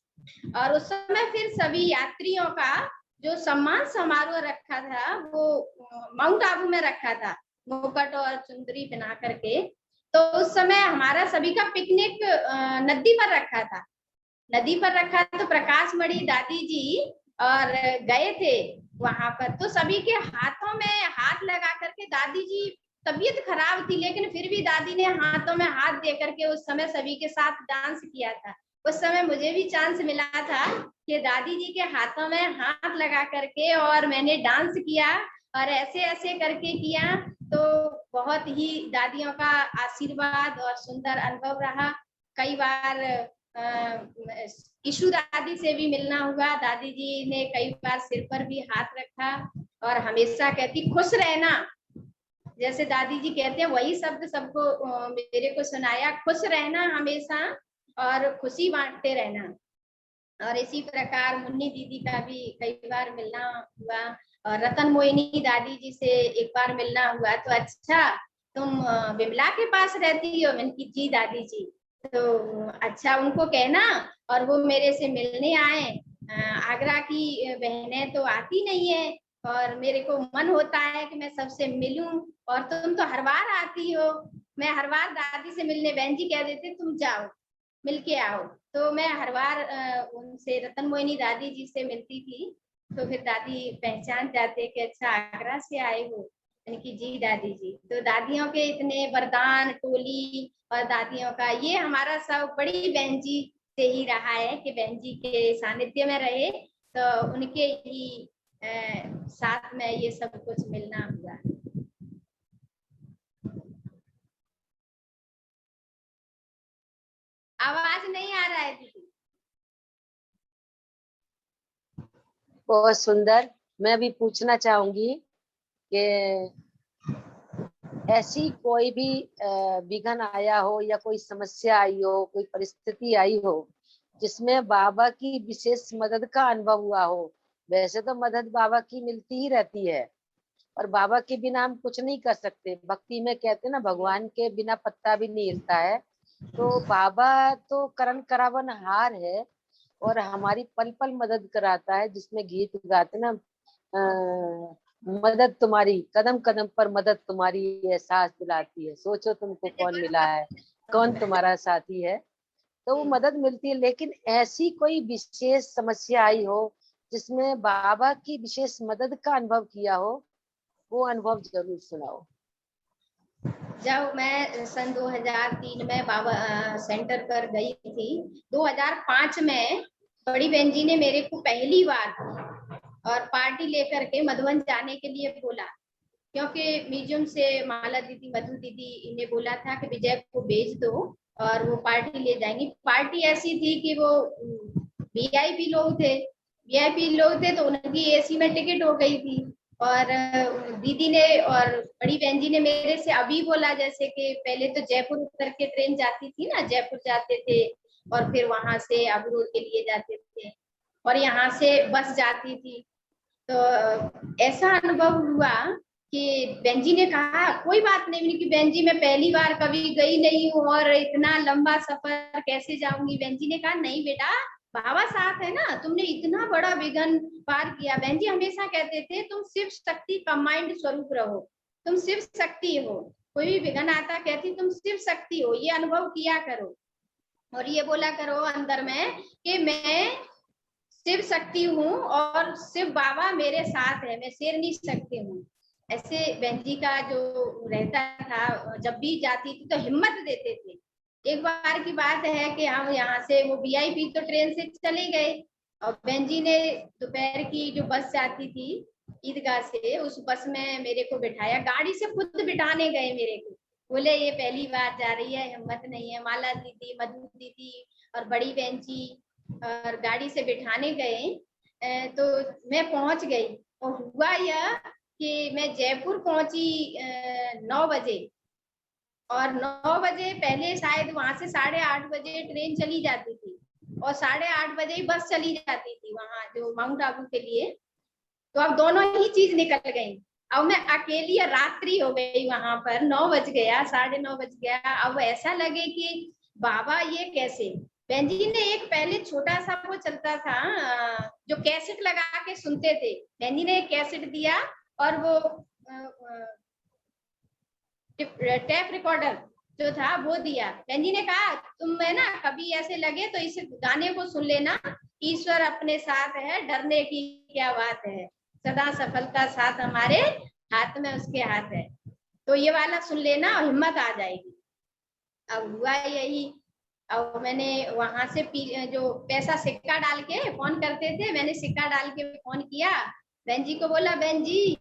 और उस समय फिर सभी यात्रियों का जो सम्मान समारोह रखा था वो माउंट आबू में रखा था, मुकुट और चुंदरी पहना करके। तो उस समय हमारा सभी का पिकनिक नदी पर रखा था, नदी पर रखा। तो प्रकाश मणि दादी जी और गए थे वहां पर, तो सभी के हाथों में हाथ लगा करके, दादी जी तबीयत खराब थी लेकिन फिर भी दादी ने हाथों में हाथ दे करके उस समय सभी के साथ डांस किया था। उस समय मुझे भी चांस मिला था कि दादी जी के हाथों में हाथ लगा करके और मैंने डांस किया, और ऐसे ऐसे करके किया। तो बहुत ही दादियों का आशीर्वाद और सुंदर अनुभव रहा। कई बार ईशु दादी से भी मिलना हुआ। दादी जी ने कई बार सिर पर भी हाथ रखा और हमेशा कहती खुश रहना, जैसे दादी जी कहते हैं वही शब्द सबको मेरे को सुनाया, खुश रहना हमेशा और खुशी बांटते रहना। और इसी प्रकार मुन्नी दीदी का भी कई बार मिलना हुआ और रतन मोहिनी दादी जी से एक बार मिलना हुआ। तो अच्छा तुम विमला के पास रहती हो? मैंने की जी दादी जी। तो अच्छा उनको कहना और वो मेरे से मिलने आए। आगरा की बहनें तो आती नहीं है और मेरे को मन होता है कि मैं सबसे मिलूं, और तुम तो हर बार आती हो। मैं हर बार दादी से मिलने, बहन जी कह देते तुम जाओ मिल के आओ, तो मैं हर बार उनसे रतन मोहिनी दादी जी से मिलती थी। तो फिर दादी पहचान जाते कि अच्छा आगरा से आए हो, यानी कि जी दादी जी। तो दादियों के इतने वरदान टोली और दादियों का ये हमारा सब बड़ी बहन जी से ही रहा है कि बहन जी के सानिध्य में रहे, तो उनके ही साथ में ये सब कुछ मिलना हुआ। आवाज नहीं आ रहा है दीदी? बहुत सुंदर। मैं भी पूछना चाहूंगी कि ऐसी कोई भी विघ्न आया हो या कोई समस्या आई हो, कोई परिस्थिति आई हो जिसमें बाबा की विशेष मदद का अनुभव हुआ हो। वैसे तो मदद बाबा की मिलती ही रहती है और बाबा के बिना हम कुछ नहीं कर सकते। भक्ति में कहते हैं ना, भगवान के बिना पत्ता भी नहीं हिलता है। तो बाबा तो करण करावन हार है और हमारी पल पल मदद कराता है, जिसमें गीत गाते ना, मदद तुम्हारी कदम कदम पर, मदद तुम्हारी एहसास दिलाती है। सोचो तुमको कौन मिला है, कौन तुम्हारा साथी है। तो वो मदद मिलती है। लेकिन ऐसी कोई विशेष समस्या आई हो जिसमें बाबा की विशेष मदद का अनुभव किया हो, वो अनुभव जरूर सुनाओ। जब मैं सन 2003 में बाबा सेंटर पर गई थी, 2005 में बड़ी बहन जी ने मेरे को पहली बार और पार्टी लेकर के मधुबन जाने के लिए बोला, क्योंकि म्यूजियम से माला दीदी मधु दीदी ने बोला था कि विजय को भेज दो और वो पार्टी ले जाएंगी। पार्टी ऐसी थी कि वो वीआईपी लोग थे तो उनकी एसी में टिकट हो गई थी। और दीदी ने और बड़ी बहन जी ने मेरे से अभी बोला, जैसे कि पहले तो जयपुर उतर के ट्रेन जाती थी ना, जयपुर जाते थे और फिर वहां से अबरोड के लिए जाते थे और यहाँ से बस जाती थी। तो ऐसा अनुभव हुआ कि बहन जी ने कहा कोई बात नहीं, कि बहन जी मैं पहली बार कभी गई नहीं हूँ और इतना लंबा सफर कैसे जाऊंगी। बहन जी ने कहा नहीं बेटा, बाबा साथ है ना, तुमने इतना बड़ा विघ्न पार किया। बहन जी हमेशा कहते थे तुम शिव शक्ति कंबाइंड स्वरूप रहो, तुम शिव शक्ति हो। कोई भी विघ्न आता कहती तुम शिव शक्ति हो, ये अनुभव किया करो और ये बोला करो अंदर में कि मैं शिव शक्ति हूँ और शिव बाबा मेरे साथ है, मैं शेर नहीं सकती हूँ। ऐसे बहन जी का जो रहता था, जब भी जाती थी तो हिम्मत देते थे। एक बार की बात है कि हम यहाँ से वो वीआईपी तो ट्रेन से चले गए और बहन जी ने दोपहर की जो बस जाती थी ईदगाह से, उस बस में मेरे को बिठाया, गाड़ी से खुद बिठाने गए मेरे को। बोले ये पहली बार जा रही है, हिम्मत नहीं है। माला दीदी मधु दीदी और बड़ी बहन जी और गाड़ी से बिठाने गए। तो मैं पहुंच गई और हुआ यह कि मैं जयपुर पहुंची 9 बजे और 9 बजे पहले शायद वहां से 8:30 बजे ट्रेन चली जाती थी और 8:30 बजे ही बस चली जाती थी वहां जो माउंट आबू के लिए। तो अब दोनों ही चीज निकल गई। अब मैं अकेली रात्रि हो गई वहां पर, 9 बज गया, 9:30 बज गया। अब ऐसा लगे कि बाबा ये कैसे। बहन जी ने एक पहले छोटा सा वो चलता था जो कैसेट लगा के सुनते थे, बहन जी ने एक कैसेट दिया और वो टेप रिकॉर्डर जो था वो दिया। बहन जी ने कहा तुम है ना कभी ऐसे लगे तो इस गाने को सुन लेना, ईश्वर अपने साथ है, डरने की क्या बात है, सदा सफलता साथ हमारे हाथ में उसके हाथ है। तो ये वाला सुन लेना और हिम्मत आ जाएगी। अब हुआ यही। अब मैंने वहां से जो पैसा सिक्का डाल के फोन करते थे, मैंने सिक्का डाल के फोन किया, बहन जी को बोला बहन जी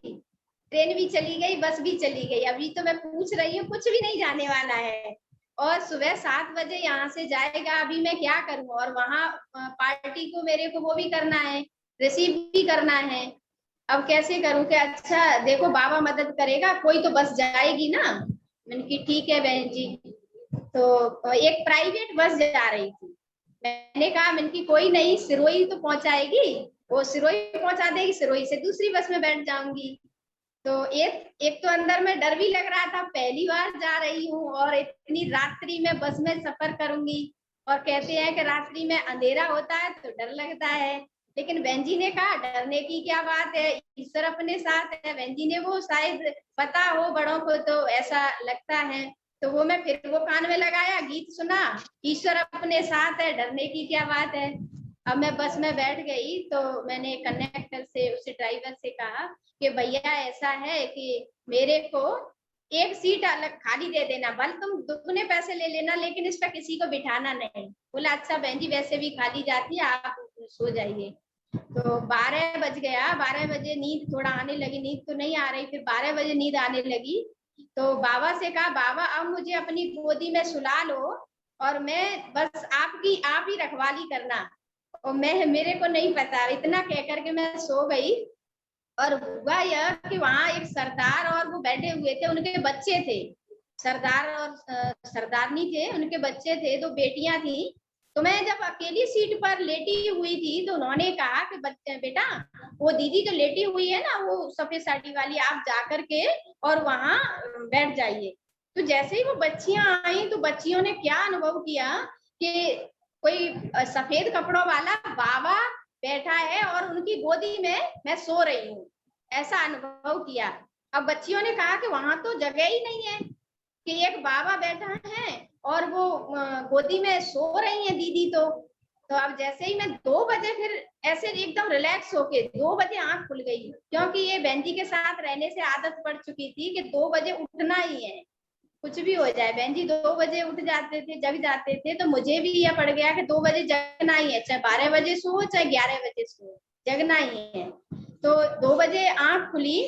ट्रेन भी चली गई, बस भी चली गई, अभी तो मैं पूछ रही हूँ, कुछ भी नहीं जाने वाला है। और सुबह 7 बजे यहाँ से जाएगा, अभी मैं क्या करूं, और वहां पार्टी को मेरे को वो भी करना है, रिसीव भी करना है। अब कैसे करूं कि अच्छा देखो बाबा मदद करेगा, कोई तो बस जाएगी ना। मैंने की ठीक है बहन जी। तो एक प्राइवेट बस जा रही थी, मैंने कहा मैंने की कोई नहीं, सिरोही तो पहुंचाएगी, वो सिरोही पहुंचा देगी, सिरोही से दूसरी बस में बैठ जाऊंगी। तो एक तो अंदर में डर भी लग रहा था, पहली बार जा रही हूँ और इतनी रात्रि में बस में सफर करूंगी, और कहते हैं कि रात्रि में अंधेरा होता है तो डर लगता है। लेकिन बहन जी ने कहा डरने की क्या बात है, ईश्वर अपने साथ है। बहन जी ने वो शायद पता हो बड़ों को तो ऐसा लगता है, तो वो मैं फिर वो कान में लगाया, गीत सुना, ईश्वर अपने साथ है, डरने की क्या बात है। अब मैं बस में बैठ गई तो मैंने कंडक्टर से, उस ड्राइवर से कहा कि भैया ऐसा है कि मेरे को एक सीट अलग खाली दे देना, बल तुम दुगने पैसे ले लेना, लेकिन इस पर किसी को बिठाना नहीं। बोला अच्छा बहन जी वैसे भी खाली जाती है, आप सो जाइए। तो 12 बज गया, 12 बजे नींद थोड़ा आने लगी, नींद तो नहीं आ रही, फिर 12 बजे नींद आने लगी। तो बाबा से कहा बाबा अब मुझे अपनी गोदी में सुला लो, और मैं बस आप ही रखवाली करना, और मैं मेरे को नहीं पता, इतना कह करके मैं सो गई। और हुआ यह कि वहां एक सरदार और वो बैठे हुए थे, उनके बच्चे थे, सरदार और सरदारनी थे, उनके बच्चे थे, 2 बेटियां थी। तो मैं जब अकेली सीट पर लेटी हुई थी तो उन्होंने कहा कि बेटा वो दीदी जो लेटी हुई है ना, वो सफेद साड़ी वाली, आप जाकर के और वहां बैठ जाइए। तो जैसे ही वो बच्चियां आई तो बच्चियों ने क्या अनुभव किया कि कोई सफेद कपड़ों वाला बाबा बैठा है और उनकी गोदी में मैं सो रही हूँ, ऐसा अनुभव किया। अब बच्चियों ने कहा कि वहां तो जगह ही नहीं है कि एक बाबा बैठा है और वो गोदी में सो रही है दीदी। तो अब जैसे ही मैं 2 बजे फिर ऐसे एकदम रिलैक्स होके 2 बजे आंख खुल गई, क्योंकि ये बहन जी के साथ रहने से आदत पड़ चुकी थी कि 2 बजे उठना ही है, कुछ भी हो जाए। बहन जी 2 बजे उठ जाते थे, जग जाते थे, तो मुझे भी यह पड़ गया कि 2 बजे जगना ही है, चाहे 12 बजे सो चाहे 11 बजे सो, जगना ही है। तो 2 बजे आंख खुली।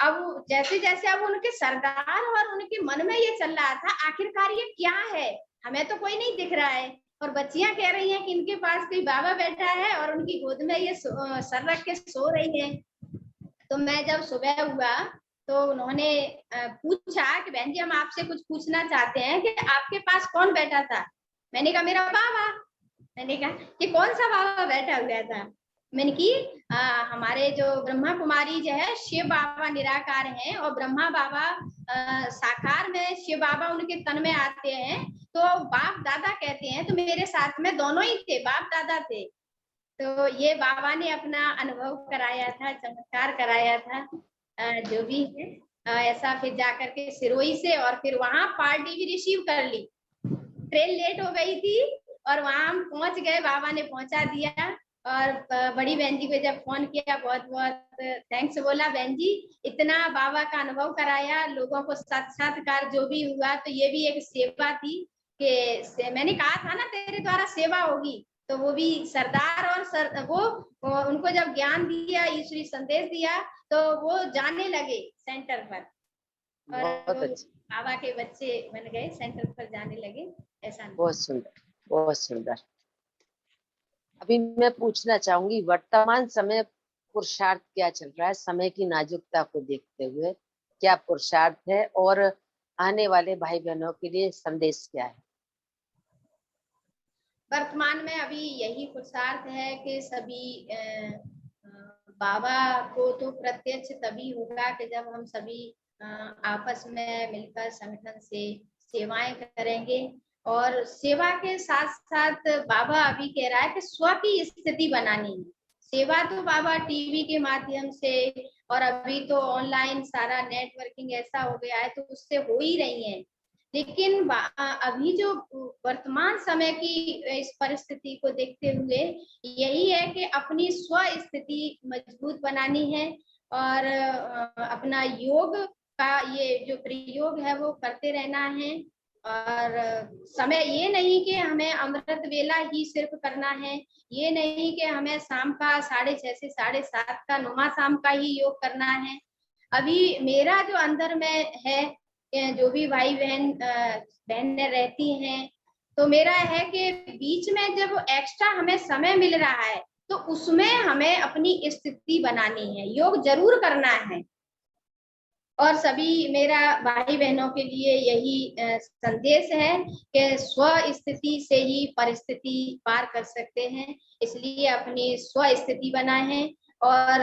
अब जैसे जैसे अब उनके सरदार और उनके मन में ये चल रहा था आखिरकार ये क्या है, हमें तो कोई नहीं दिख रहा है, और बच्चियां कह रही हैं कि इनके पास कोई बाबा बैठा है और उनकी गोद में ये सर रख के सो रही है। तो मैं जब सुबह हुआ तो उन्होंने पूछा कि बहन जी हम आपसे कुछ पूछना चाहते हैं कि आपके पास कौन बैठा था। मैंने कहा मेरा बाबा। मैंने कहा कि कौन सा बाबा बैठा हुआ था। मैंने की हमारे जो ब्रह्मा कुमारी जो है शिव बाबा निराकार हैं, और ब्रह्मा बाबा साकार में, शिव बाबा उनके तन में आते हैं, तो बाप दादा कहते हैं, तो मेरे साथ में दोनों ही थे, बाप दादा थे। तो ये बाबा ने अपना अनुभव कराया था, चमत्कार कराया था, जो भी है ऐसा। फिर जाकर के सिरोही से और फिर वहां पार्टी भी रिसीव कर ली। ट्रेन लेट हो गई थी और वहां हम पहुंच गए, बाबा ने पहुंचा दिया। और बड़ी बहन जी को जब फोन किया, बहुत बहुत थैंक्स बोला, बहन जी इतना बाबा का अनुभव कराया, लोगों को साक्षात्कार जो भी हुआ, तो ये भी एक सेवा थी कि मैंने कहा था ना तेरे द्वारा सेवा होगी। तो वो भी सरदार और वो उनको जब ज्ञान दिया, ईश्वरी संदेश दिया, तो वो जाने लगे सेंटर पर, और बाबा के बच्चे बन गए, सेंटर पर जाने लगे, ऐसा। बहुत सुंदर, बहुत सुंदर। अभी मैं पूछना चाहूंगी वर्तमान समय पुरुषार्थ क्या चल रहा है, समय की नाजुकता को देखते हुए क्या पुरुषार्थ है, और आने वाले भाई बहनों के लिए संदेश क्या है? वर्तमान में अभी यही पुरुषार्थ है कि सभी बाबा को तो प्रत्यक्ष तभी होगा कि जब हम सभी आपस में मिलकर संगठन से सेवाएं करेंगे। और सेवा के साथ साथ बाबा अभी कह रहा है कि स्व की स्थिति बनानी है। सेवा तो बाबा टीवी के माध्यम से, और अभी तो ऑनलाइन सारा नेटवर्किंग ऐसा हो गया है, तो उससे हो ही रही है। लेकिन अभी जो वर्तमान समय की इस परिस्थिति को देखते हुए यही है कि अपनी स्व स्थिति मजबूत बनानी है, और अपना योग का ये जो प्रयोग है वो करते रहना है। और समय ये नहीं कि हमें अमृत वेला ही सिर्फ करना है, ये नहीं कि हमें शाम का 6:30 से 7:30 का नुमा शाम का ही योग करना है। अभी मेरा जो अंदर में है जो भी भाई बहन बहनें रहती हैं, तो मेरा है कि बीच में जब एक्स्ट्रा हमें समय मिल रहा है तो उसमें हमें अपनी स्थिति बनानी है, योग जरूर करना है। और सभी मेरा भाई बहनों के लिए यही संदेश है कि स्व स्थिति से ही परिस्थिति पार कर सकते हैं, इसलिए अपनी स्व स्थिति बनाएं। और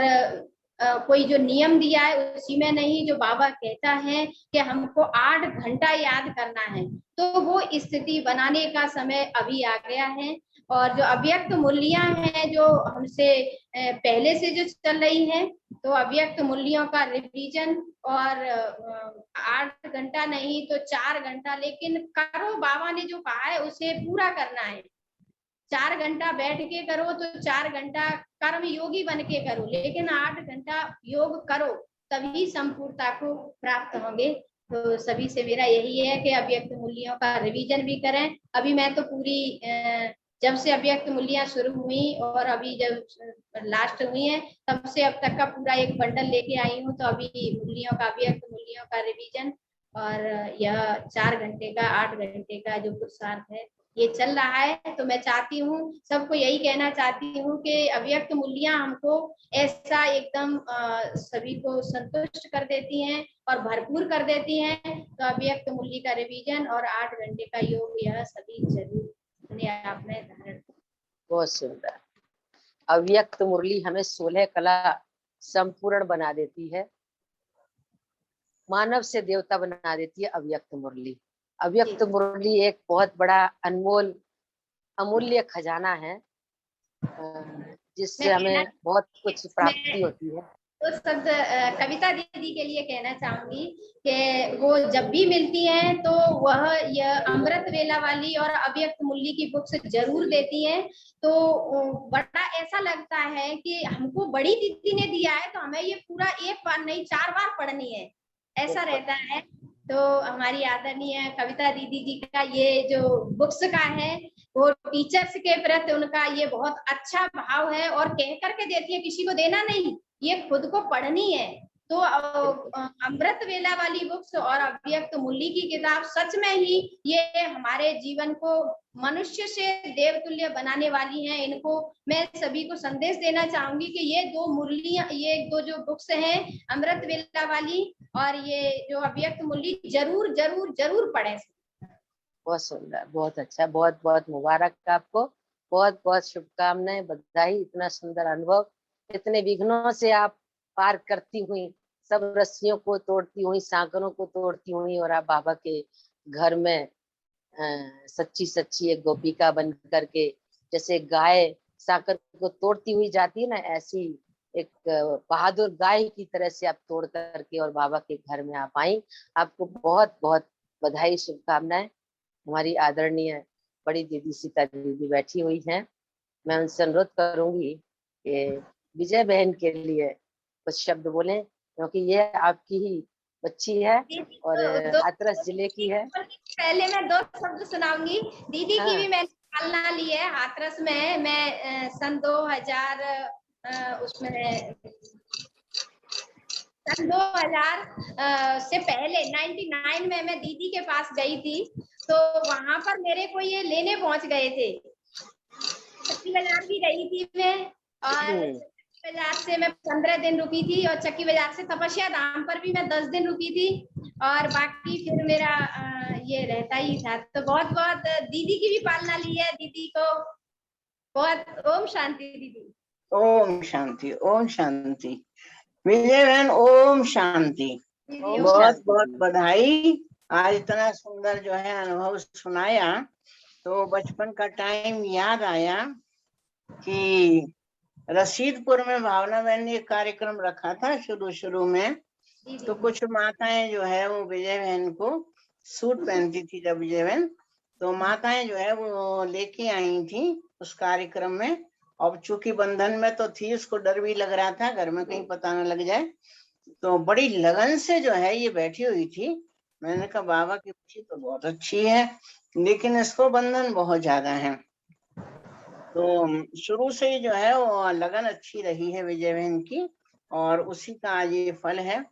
कोई जो नियम दिया है उसी में नहीं, जो बाबा कहता है कि हमको 8 घंटा याद करना है, तो वो स्थिति बनाने का समय अभी आ गया है। और जो अव्यक्त मूल्यां हैं जो हमसे पहले से जो चल रही हैं, तो अव्यक्त मूल्यों का रिवीजन और 8 घंटा नहीं तो 4 घंटा, लेकिन करो, बाबा ने जो कहा है उसे पूरा करना है। 4 घंटा बैठ के करो तो 4 घंटा कर्म योगी बन के करो, लेकिन 8 घंटा योग करो, तभी संपूर्णता को प्राप्त होंगे। तो सभी से मेरा यही है कि अव्यक्त मूल्यों का रिवीजन भी करें। अभी मैं तो पूरी जब से अव्यक्त मूल्यां शुरू हुई और अभी जब लास्ट हुई है तब से अब तक का पूरा एक बंडल लेके आई हूँ। तो अभी मूल्यों का, अव्यक्त मूल्यों का रिवीजन और यह 4 घंटे का 8 घंटे का जो पुरुषार्थ है ये चल रहा है। तो मैं चाहती हूँ, सबको यही कहना चाहती हूँ कि अव्यक्त मूल्यां हमको ऐसा एकदम सभी को संतुष्ट कर देती हैं और भरपूर कर देती हैं। तो अव्यक्त मूल्य का रिवीजन और 8 घंटे का योग यह सभी जरूर अपने आप में धारण। बहुत सुंदर। अव्यक्त मुरली हमें 16 कला संपूर्ण बना देती है, मानव से देवता बना देती है अव्यक्त मुरली। अव्यक्त मुरली एक बहुत बड़ा अनमोल अमूल्य खजाना है, जिससे हमें बहुत कुछ प्राप्ति होती है। तो सब कविता दीदी के लिए कहना चाहूंगी कि वो जब भी मिलती हैं तो वह यह अमृत वेला वाली और अव्यक्त मूल्य की बुक्स जरूर देती हैं। तो बड़ा ऐसा लगता है कि हमको बड़ी दीदी ने दिया है तो हमें ये पूरा एक बार नहीं 4 बार पढ़नी है, ऐसा रहता है। तो हमारी आदरणीय कविता दीदी जी का ये जो बुक्स का है वो टीचर्स के प्रति उनका ये बहुत अच्छा भाव है और कह करके देती है, किसी को देना नहीं, ये खुद को पढ़नी है। तो अमृत वेला वाली बुक्स और अव्यक्त मूल्य की किताब सच में ही ये हमारे जीवन को मनुष्य से देवतुल्य बनाने वाली हैं। इनको मैं सभी को संदेश देना चाहूंगी कि ये 2 मुरलियां, ये 2 जो बुक्स हैं अमृत वेला वाली और ये जो अव्यक्त मूल्य, जरूर जरूर जरूर पढ़ें। बहुत सुंदर, बहुत अच्छा, बहुत बहुत मुबारक आपको, बहुत बहुत शुभकामनाएं, बधाई। इतना सुंदर अनुभव, इतने विघ्नों से आप पार करती हुई, सब रस्सियों को तोड़ती हुई, सागरों को तोड़ती हुई, और आप बाबा के घर में सच्ची सच्ची एक गोपिका बन करके, जैसे गाय साकर को तोड़ती हुई जाती है ना, ऐसी एक बहादुर गाय की तरह से आप तोड़ करके और बाबा के घर में आप आई। आपको बहुत बहुत बधाई, शुभकामनाएं। हमारी आदरणीय बड़ी दीदी सीता दीदी बैठी हुई हैं, मैं उनसे अनुरोध करूंगी कि विजय बहन के लिए कुछ शब्द बोलें, क्योंकि ये आपकी ही बच्ची है और हाथरस जिले की है। पहले मैं 2 शब्द सुनाऊंगी। दीदी की भी मैंने पालना ली है हाथरस में। मैं सन 2000 से पहले 99 में मैं दीदी के पास गई थी, तो वहां पर मेरे को ये लेने पहुंच गए थे। चक्की बाजार भी गई थी मैं, और चक्की बाजार से मैं 15 दिन रुकी थी, और चक्की बाजार से तपस्या धाम पर भी मैं 10 दिन रुकी थी, और बाकी फिर मेरा ये रहता ही था। तो बहुत बहुत दीदी की भी पालना ली है। दीदी को बहुत ओम शांति। दीदी ओम शांति, ओम शांति। विजय बहन ओम शांति, बहुत बहुत बधाई। आज इतना सुंदर जो है अनुभव सुनाया, तो बचपन का टाइम याद आया कि रशीदपुर में भावना बहन ने एक कार्यक्रम रखा था शुरू में। तो कुछ माताएं जो है वो विजय बहन को सूट पहनती थी जब विजय बहन, तो माताएं जो है वो लेके आई थी उस कार्यक्रम में। अब चूंकि बंधन में तो थी, उसको डर भी लग रहा था घर में कहीं पता न लग जाए, तो बड़ी लगन से जो है ये बैठी हुई थी। मैंने कहा बाबा की बच्ची तो बहुत अच्छी है, लेकिन इसको बंधन बहुत ज्यादा है। तो शुरू से ही जो है वो लगन अच्छी रही है विजय बहन की, और उसी का आज ये फल है।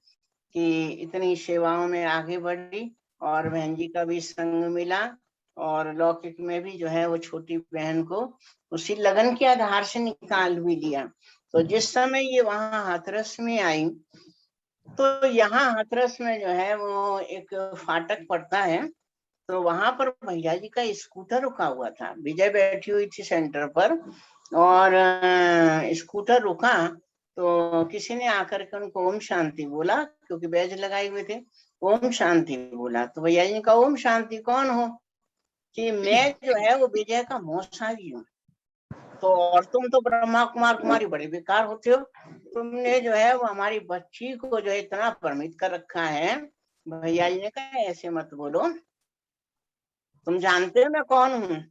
कि इतनी सेवाओं में आगे बढ़ी और बहन जी का भी संग मिला और लौकिक में भी जो है वो छोटी बहन को उसी लगन के आधार से निकाल भी दिया। तो जिस समय ये वहां हाथरस में आई तो यहाँ हाथरस में जो है वो एक फाटक पड़ता है, तो वहां पर भैया जी का स्कूटर रुका हुआ था। विजय बैठी हुई थी सेंटर पर और स्कूटर रुका तो किसी ने आकर के उनको ओम शांति बोला, क्योंकि बैज लगाए हुए थे। ओम शांति बोला तो भैया जी ने कहा ओम शांति कौन हो? कि मैं जो है वो विजय का मौसाजी हूँ। तो और तुम तो ब्रह्मा कुमार कुमारी बड़े बेकार होते हो, तुमने जो है वो हमारी बच्ची को जो है इतना भ्रमित कर रखा है। भैया जी ने कहा ऐसे मत बोलो, तुम जानते हो मैं कौन हूँ?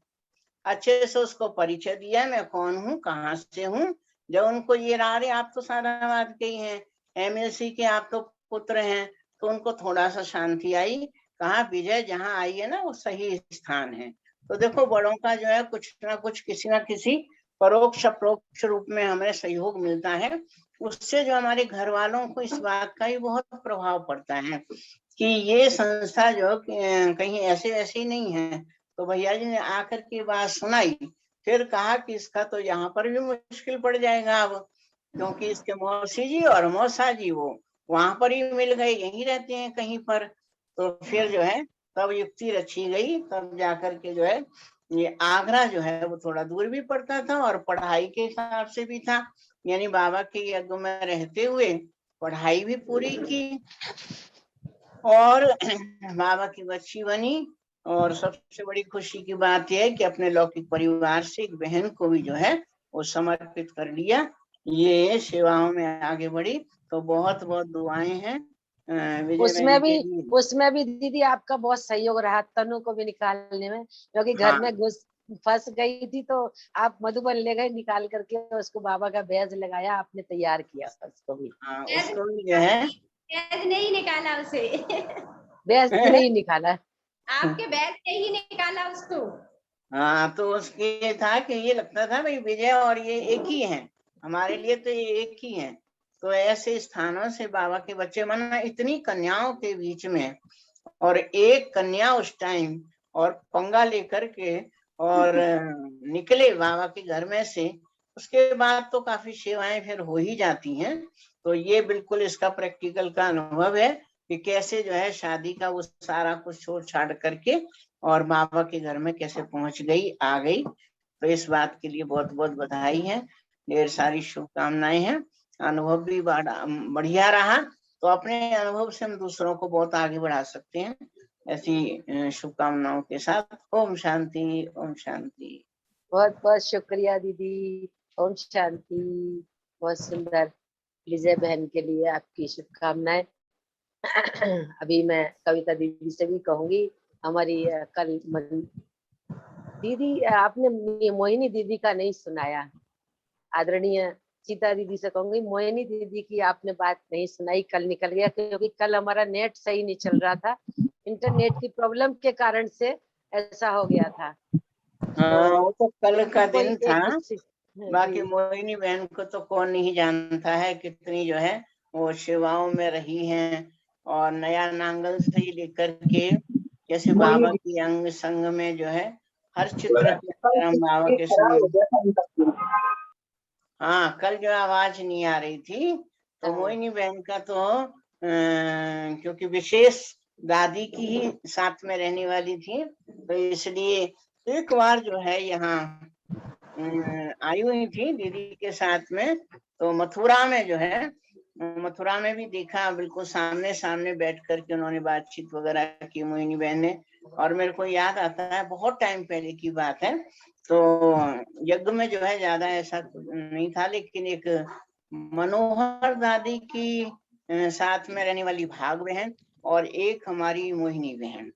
अच्छे से उसको परिचय दिया मैं कौन हूँ, कहाँ से हूँ। जब उनको ये रहा आप तो साराबाद के ही हैं, एमएलसी के आप तो पुत्र हैं, तो उनको थोड़ा सा शांति आई। कहा विजय जहाँ आई है ना वो सही स्थान है। तो देखो बड़ों का जो है कुछ ना कुछ किसी ना किसी परोक्ष अप्रोक्ष रूप में हमें सहयोग मिलता है, उससे जो हमारे घर वालों को इस बात का ही बहुत प्रभाव पड़ता है कि ये संस्था जो कहीं ऐसे वैसे ही नहीं है। तो भैया जी ने आकर के बात सुनाई, फिर कहा कि इसका तो यहाँ पर भी मुश्किल पड़ जाएगा अब, क्योंकि इसके मौसी जी और मौसा जी वो वहां पर ही मिल गए, यहीं रहते हैं कहीं पर। तो फिर जो है तब युक्ति रची गई, तब जाकर के जो है ये आगरा जो है वो थोड़ा दूर भी पड़ता था और पढ़ाई के हिसाब से भी था, यानी बाबा के यज्ञ में रहते हुए पढ़ाई भी पूरी की और बाबा की बच्ची बनी। और सबसे बड़ी खुशी की बात यह है कि अपने लौकिक परिवार से एक बहन को भी जो है वो समर्पित कर लिया, ये सेवाओं में आगे बढ़ी। तो बहुत बहुत दुआएं हैं विजय बहन के लिए। उसमें भी दीदी आपका बहुत सहयोग रहा तनु को भी निकालने में, क्योंकि घर हाँ में घुस फंस गई थी तो आप मधुबन ले गए निकाल करके, उसको बाबा का बैज लगाया, आपने तैयार किया उसको भी। हाँ उसको भी जो है बैज नहीं निकाला उसे बैज नहीं निकाला। आपके बैज ने ही निकाला उसको। हाँ तो उसके था कि ये लगता था भाई विजय और ये एक ही हैं, हमारे लिए तो ये एक ही हैं। तो ऐसे स्थानों से बाबा के बच्चे मना इतनी कन्याओं के बीच में और एक कन्या उस टाइम और पंगा लेकर के और निकले बाबा के घर में से, उसके बाद तो काफी सेवाएं फिर हो ही जाती हैं। तो ये बिल्कुल इसका प्रैक्टिकल का अनुभव है कि कैसे जो है शादी का वो सारा कुछ छोड़ छाड़ करके और बाबा के घर में कैसे पहुंच गई, आ गई। तो इस बात के लिए बहुत बहुत बधाई है, ढेर सारी शुभकामनाएं हैं। अनुभव भी बढ़िया रहा, तो अपने अनुभव से हम दूसरों को बहुत आगे बढ़ा सकते हैं। ऐसी शुभकामनाओं के साथ ओम शांति ओम शांति। बहुत बहुत शुक्रिया दीदी, ओम शांति। बहुत सुंदर विजय बहन के लिए आपकी शुभकामनाएं। अभी मैं कविता दीदी से भी कहूंगी, हमारी कल दीदी आपने मोहिनी दीदी का नहीं सुनाया, आदरणीय सीता दीदी से कहूंगी मोहिनी दीदी की आपने बात नहीं सुनाई, कल निकल गया, क्योंकि कल हमारा नेट सही नहीं चल रहा था, इंटरनेट की प्रॉब्लम के कारण से ऐसा हो गया था। हाँ वो तो कल का दिन था। बाकी जी मोहिनी बहन को तो कौन नहीं जानता है, कितनी जो है वो सेवाओं में रही हैं और नया नांगल से लेकर के जैसे बाबा की अंग संग में जो है हर चित्र के अंदर हम बाबा के संग। हाँ कल जो आवाज नहीं आ रही थी तो मोहिनी बहन का तो क्योंकि विशेष दादी की ही साथ में रहने वाली थी, तो इसलिए एक बार जो है यहाँ आई हुई थी दीदी के साथ में। तो मथुरा में जो है मथुरा में भी देखा, बिल्कुल सामने सामने बैठ करके उन्होंने बातचीत वगैरह की मोहिनी बहन ने। और मेरे को याद आता है बहुत टाइम पहले की बात है, तो यज्ञ में जो है ज्यादा ऐसा नहीं था, लेकिन एक मनोहर दादी की साथ में रहने वाली भाग बहन और एक हमारी मोहिनी बहन,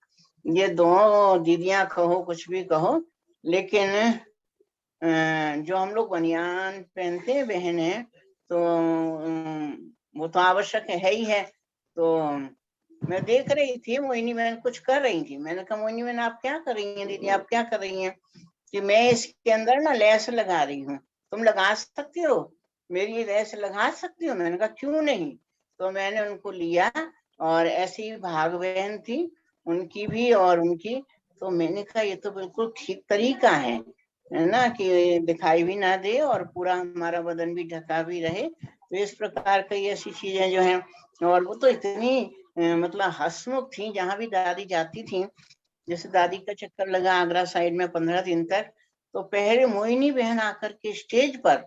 ये दोनों दीदियां कहो कुछ भी कहो, लेकिन जो हम लोग बनियान पहनते हैं बहन है तो वो तो आवश्यक है ही है। तो मैं देख रही थी मोहिनी बहन कुछ कर रही थी, मैंने कहा मोहिनी बहन आप क्या कर रही हैं दीदी, आप क्या कर रही हैं? कि मैं इसके अंदर ना लैस लगा रही हूँ, तुम लगा सकती हो, मेरी लैस लगा सकती हो? मैंने कहा क्यों नहीं, तो मैंने उनको लिया, और ऐसी ही भाग बहन थी उनकी भी और उनकी, तो मैंने कहा ये तो बिल्कुल ठीक तरीका है ना, कि दिखाई भी ना दे और पूरा हमारा बदन भी ढका भी रहे। तो इस प्रकार की ऐसी चीजें जो हैं, और वो तो इतनी मतलब हंसमुख थी, जहां भी दादी जाती थी, जैसे दादी का चक्कर लगा आगरा साइड में 15 दिन तक, तो पहले मोहिनी बहन आकर के स्टेज पर,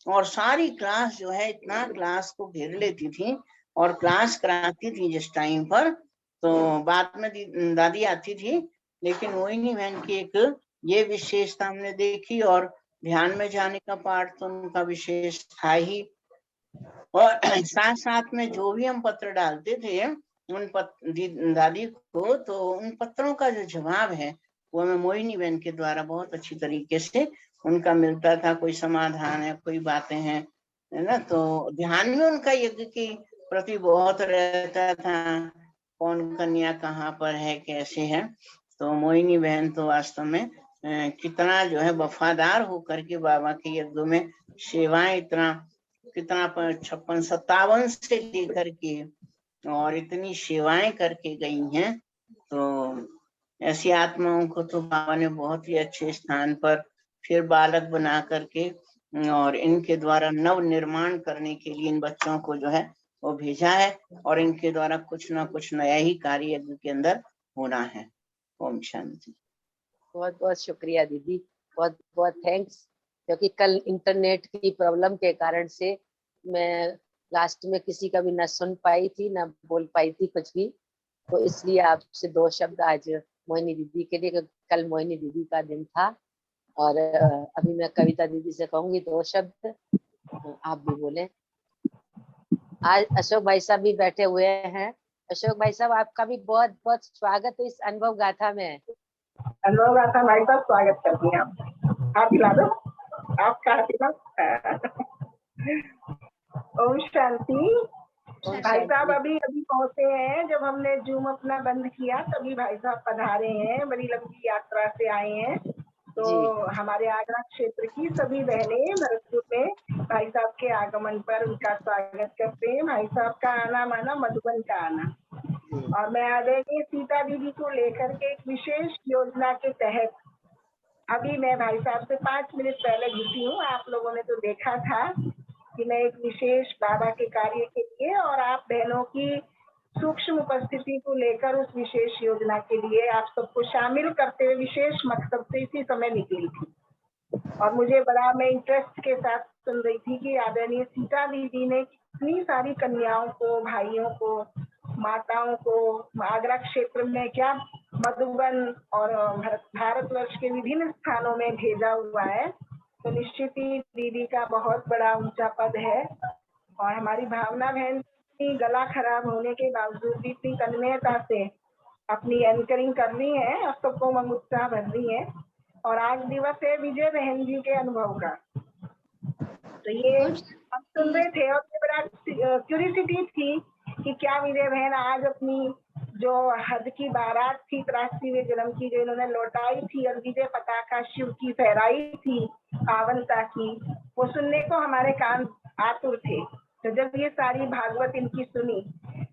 और सारी क्लास जो है इतना क्लास को घेर लेती थी और क्लास कराती थी जिस टाइम पर। तो बाद में दादी आती थी, लेकिन मोहिनी बहन की एक ये विशेषता हमने देखी, और ध्यान में जाने का पाठ तो उनका विशेष था ही। और साथ साथ में जो भी हम पत्र डालते थे दादी को, तो उन पत्रों का जो जवाब है वो हमें मोहिनी बहन के द्वारा बहुत अच्छी तरीके से उनका मिलता था। कोई समाधान है, कोई बातें हैं, है ना, तो ध्यान में उनका यज्ञ के प्रति बहुत रहता था, कौन कन्या कहाँ पर है, कैसे है। तो मोहिनी बहन तो वास्तव में कितना जो है वफादार होकर के बाबा के यज्ञ में सेवाएं, इतना कितना 56-57 से लेकर के और इतनी सेवाएं करके गई हैं। तो ऐसी आत्माओं को तो बाबा ने बहुत ही अच्छे स्थान पर फिर बालक बना करके और इनके द्वारा नव निर्माण करने के लिए इन बच्चों को जो है वो भेजा है, और इनके द्वारा कुछ ना कुछ नया ही कार्य यज्ञ के अंदर होना है। ओम शांति। बहुत बहुत शुक्रिया दीदी, बहुत बहुत थैंक्स। क्योंकि कल इंटरनेट की प्रॉब्लम के कारण से मैं लास्ट में किसी का भी ना सुन पाई थी, ना बोल पाई थी कुछ भी। तो इसलिए आपसे 2 शब्द आज मोहिनी दीदी के लिए, कल मोहिनी दीदी का दिन था। और अभी मैं कविता दीदी से कहूंगी 2 शब्द, आप भी बोले। आज अशोक भाई साहब भी बैठे हुए हैं। अशोक भाई साहब, आपका भी बहुत बहुत स्वागत है इस अनुभव गाथा में। अनुभव गाथा भाई साहब स्वागत करती हैं आप खिला दो, आप खा ओम शांति। भाई साहब अभी पहुंचे हैं, जब हमने जूम अपना बंद किया तभी भाई साहब पधारे हैं, बड़ी लंबी यात्रा से आए हैं। तो हमारे आगरा क्षेत्र की सभी बहनें भरतपुर में भाई साहब के आगमन पर उनका स्वागत करते हैं। भाई साहब का आना माना मधुबन का आना। और मैं आदरणीय सीता दीदी को लेकर के एक विशेष योजना के तहत अभी मैं भाई साहब से 5 मिनट पहले घुसी हूँ। आप लोगों ने तो देखा था कि मैं एक विशेष बाबा के कार्य के लिए और आप बहनों की सूक्ष्म उपस्थिति को लेकर उस विशेष योजना के लिए आप सबको शामिल करते हुए विशेष मकसद से इसी समय निकली थी। और मुझे बड़ा मैं इंटरेस्ट के साथ सुन रही थी कि आदरणीय सीता दीदी ने कितनी सारी कन्याओं को, भाइयों को, माताओं को आगरा क्षेत्र में क्या मधुबन और भारतवर्ष के विभिन्न स्थानों में भेजा हुआ है। तो निश्चित ही दीदी का बहुत बड़ा ऊंचा पद है। और हमारी भावना बहन की गला खराब होने के बावजूद भी इतनी तन्मयता से अपनी एंकरिंग कर रही है और सबको मन उत्साह भर रही है। और आज दिवस है विजय बहन जी के अनुभव का। तो ये हम सुन रहे थे और बड़ा क्यूरियोसिटी थी कि क्या विजय बहन आज अपनी जो हद की बारात थी 83वें जन्म की, जो इन्होंने लौटाई थी और विजय पताका शिव की फहराई थी पावनता की, वो सुनने को हमारे कान आतुर थे। तो जब ये सारी भागवत इनकी सुनी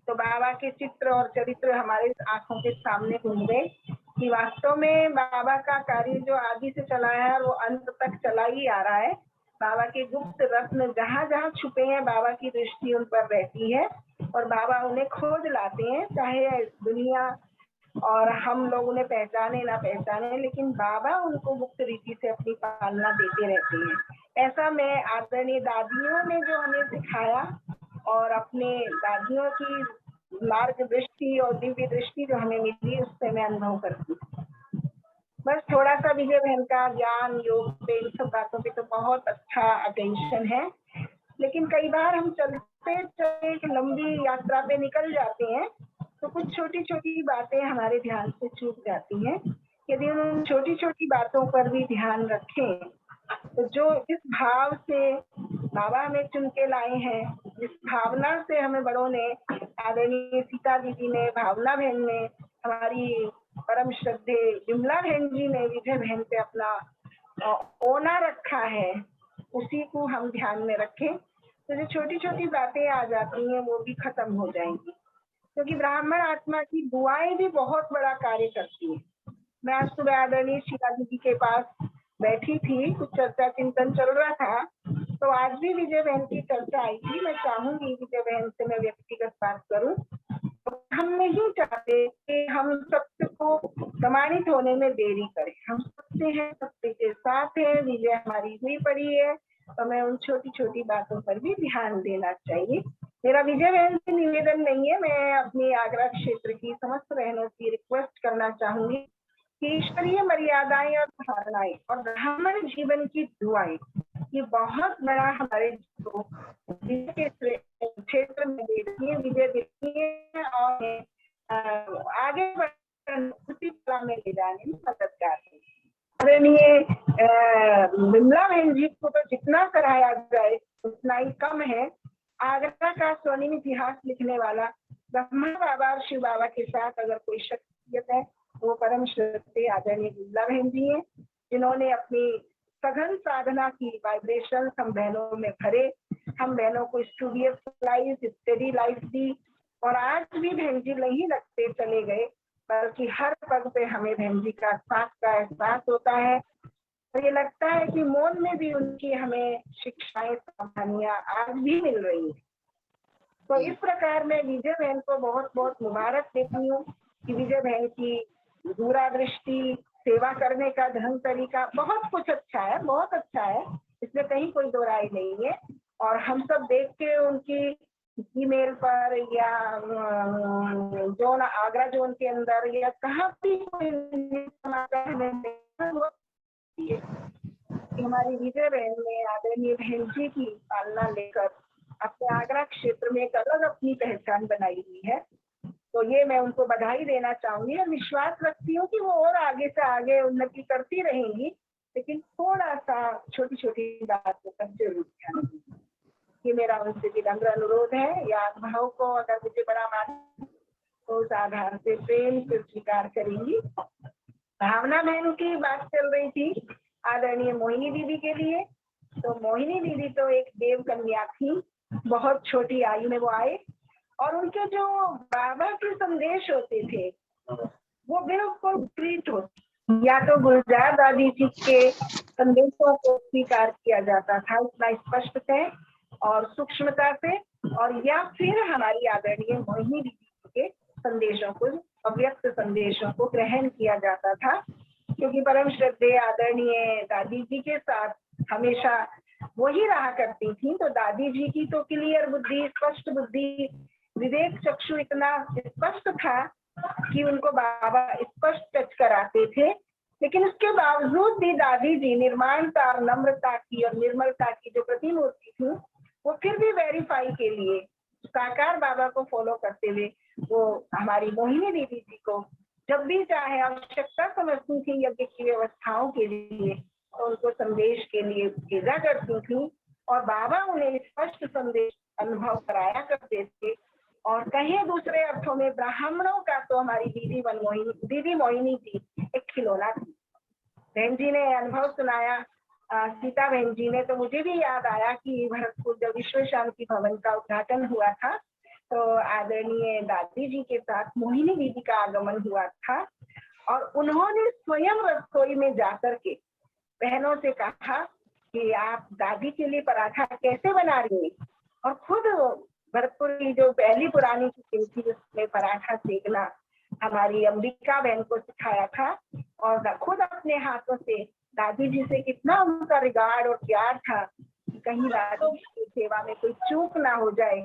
तो बाबा के चित्र और चरित्र हमारे आंखों के सामने घूम गए कि वास्तव में बाबा का कार्य जो आदि से चला है वो अंत तक चला ही आ रहा है। बाबा के गुप्त रत्न जहाँ जहाँ छुपे हैं बाबा की दृष्टि उन पर रहती है और बाबा उन्हें खोज लाते हैं, चाहे दुनिया और हम लोग उन्हें पहचाने ना पहचाने, लेकिन बाबा उनको गुप्त रीति से अपनी पालना देते रहते हैं। ऐसा मैं आदरणीय दादियों ने जो हमें सिखाया और अपने दादियों की मार्ग दृष्टि और दिव्य दृष्टि जो हमें मिली उससे मैं अनुभव करती हूँ। बस थोड़ा सा विजय बहन का ज्ञान योग पे इन सब बातों पे तो बहुत अच्छा अटेंशन है, लेकिन कई बार हम चलते चलते एक लंबी यात्रा पे निकल जाते हैं तो कुछ छोटी छोटी बातें हमारे ध्यान से चूक जाती हैं। यदि उन छोटी छोटी बातों पर भी ध्यान रखें तो जो जिस भाव से बाबा हमें चुन के लाए हैं, जिस भावना से हमें बड़ों ने, आदरणीय सीता दीदी ने, भावना बहन ने, हमारी परम श्रद्धे विमला बहन जी ने विजय बहन पे अपना ओना रखा है, उसी को हम ध्यान में रखें तो जो छोटी छोटी बातें आ जाती हैं वो भी खत्म हो जाएंगी, क्योंकि ब्राह्मण आत्मा की दुआएं भी बहुत बड़ा कार्य करती है। मैं आज सुबह आदरणीय शीला दीदी के पास बैठी थी, कुछ चर्चा चिंतन चल रहा था, तो आज भी विजय बहन की चर्चा आई थी। मैं चाहूंगी विजय बहन से मैं व्यक्तिगत बात करूं। तो हम नहीं चाहते कि हम सत्य को प्रमाणित होने में देरी करें। हम सत्य हैं, सत्य के साथ है, विजय हमारी हुई पड़ी है, तो मैं उन छोटी छोटी बातों पर भी ध्यान देना चाहिए। मेरा विजय बहन से निवेदन नहीं है, मैं अपनी आगरा क्षेत्र की समस्त बहनों की रिक्वेस्ट करना चाहूंगी कि ईश्वरीय मर्यादाएं और धारणाएं और ब्राह्मण जीवन की दुआएं ये बहुत बड़ा हमारे विजय के क्षेत्र में देती है, विजय देती है और आगे उसी कला में ले जाने में मददगार है। आदरणीय विमला बहन जी को तो जितना कराया जाए उतना ही कम है। आगरा का स्वर्णिम इतिहास लिखने वाला ब्रह्मा बाबा और शिव बाबा के साथ अगर कोई शख्सियत है वो परम श्रद्धेय आदरणीय विमला बहन जी हैं, जिन्होंने अपनी सघन साधना की वाइब्रेशन हम बहनों में भरे, हम बहनों को स्टूडियस लाइफ, स्टडी लाइफ दी, और आज भी बहन जी नहीं लगते चले गए, बल्कि हर पग पे हमें बहन जी का साथ का एहसास होता है। और ये लगता है कि मौन में भी उनकी हमें शिक्षाएं, सावधानियां आज भी मिल रही है। तो इस प्रकार मैं विजय बहन को बहुत बहुत मुबारक देती हूँ कि विजय बहन की दूरदृष्टि, सेवा करने का ढंग तरीका बहुत कुछ अच्छा है, बहुत अच्छा है, इसमें कहीं कोई दो राय नहीं है। और हम सब देख के उनकी ईमेल पर या जोन आगरा जोन के अंदर या कहाँ भी हमारी विजय बहन ने आदरणीय बहन जी की पालना लेकर अपने आगरा क्षेत्र में एक अलग अपनी पहचान बनाई हुई है। तो ये मैं उनको बधाई देना चाहूंगी और विश्वास रखती हूँ कि वो और आगे से आगे उन्नति करती रहेंगी, लेकिन थोड़ा सा छोटी छोटी बातों पर जरूर ध्यान देंगी। ये मेरा उनसे विनम्र अनुरोध है। या भाव को अगर मुझे बड़ा मान तो उस आधार से प्रेम से स्वीकार करेंगी। भावना बहन की बात चल रही थी आदरणीय मोहिनी दीदी के लिए। तो मोहिनी दीदी तो एक देव कन्या थी, बहुत छोटी आयु में वो आए, और उनके जो बाबा के संदेश होते थे वो बिल्कुल विपरीत होते। या तो गुलजार दादी जी के संदेशों को स्वीकार किया जाता था इतना स्पष्ट से और सूक्ष्मता से, और या फिर हमारी आदरणीय मोहिनी दीदी के संदेशों को, अव्यक्त संदेशों को ग्रहण किया जाता था, क्योंकि परम श्रद्धेय आदरणीय दादी जी के साथ हमेशा वही रहा करती थी। तो दादी जी की तो क्लियर बुद्धि, स्पष्ट बुद्धि, विवेक चक्षु इतना स्पष्ट था कि उनको बाबा स्पष्ट टच कराते थे, लेकिन उसके बावजूद भी दादी जी निर्माणता, नम्रता की और निर्मलता की जो प्रतिमूर्ति थी वो फिर भी वेरीफाई के लिए साकार बाबा को फॉलो करते हुए वो हमारी मोहिनी दीदी जी को जब भी चाहे आवश्यकता समझती थी यज्ञ की व्यवस्थाओं के लिए, तो उनको संदेश के लिए भेजा करती थी और बाबा उन्हें स्पष्ट संदेश अनुभव कराया करते थे। और कहीं दूसरे अर्थों में ब्राह्मणों का तो हमारी दीदी मोहिनी जी एक खिलौना थी। बहन जी ने अनुभव सुनाया, सीता बहन जी ने, तो मुझे भी याद आया कि भरतपुर जब विश्व शांति भवन का उद्घाटन हुआ था तो आदरणीय दादी जी के साथ मोहिनी दीदी का आगमन हुआ था और उन्होंने स्वयं रसोई में जाकर के बहनों से कहा कि आप दादी के लिए पराठा कैसे बना रही हैं, और खुद भरतपुर की जो पहली पुरानी किचन थी उसमें पराठा सेकना हमारी अंबिका बहन को सिखाया था, और खुद अपने हाथों से दादी जी से कितना उनका रिगार्ड और प्यार था कि कहीं दादी की सेवा में कोई चूक ना हो जाए।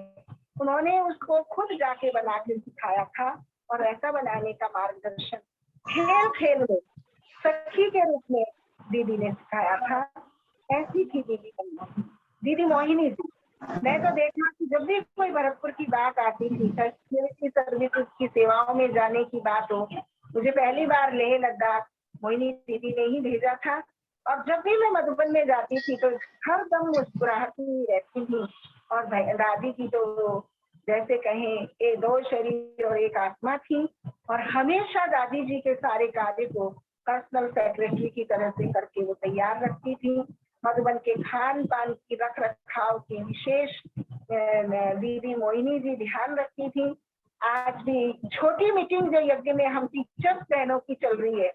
उन्होंने उसको खुद जाके बना के सिखाया था और ऐसा बनाने का मार्गदर्शन खेल खेल में सखी के रूप में दीदी ने सिखाया था। ऐसी थी दीदी मोहिनी जी। मैं तो देखा कि जब भी कोई भरतपुर की बात आती थी, सर्विस की सेवाओं में जाने की बात हो, मुझे पहली बार लेह लद्दाख मोहिनी दीदी ने ही भेजा था, और जब भी मैं मधुबन में जाती थी तो हर दम मुस्कुराती रहती थी। और दादी की तो जैसे कहें ये दो शरीर और एक आत्मा थी, और हमेशा दादी जी के सारे कार्य को पर्सनल सेक्रेटरी की तरह से करके वो तैयार रखती थी। मधुबन के खान पान की रख रखाव की विशेष दीदी मोहिनी जी ध्यान रखती थी। आज भी छोटी मीटिंग जो यज्ञ में हम टीचर्स बहनों की चल रही है,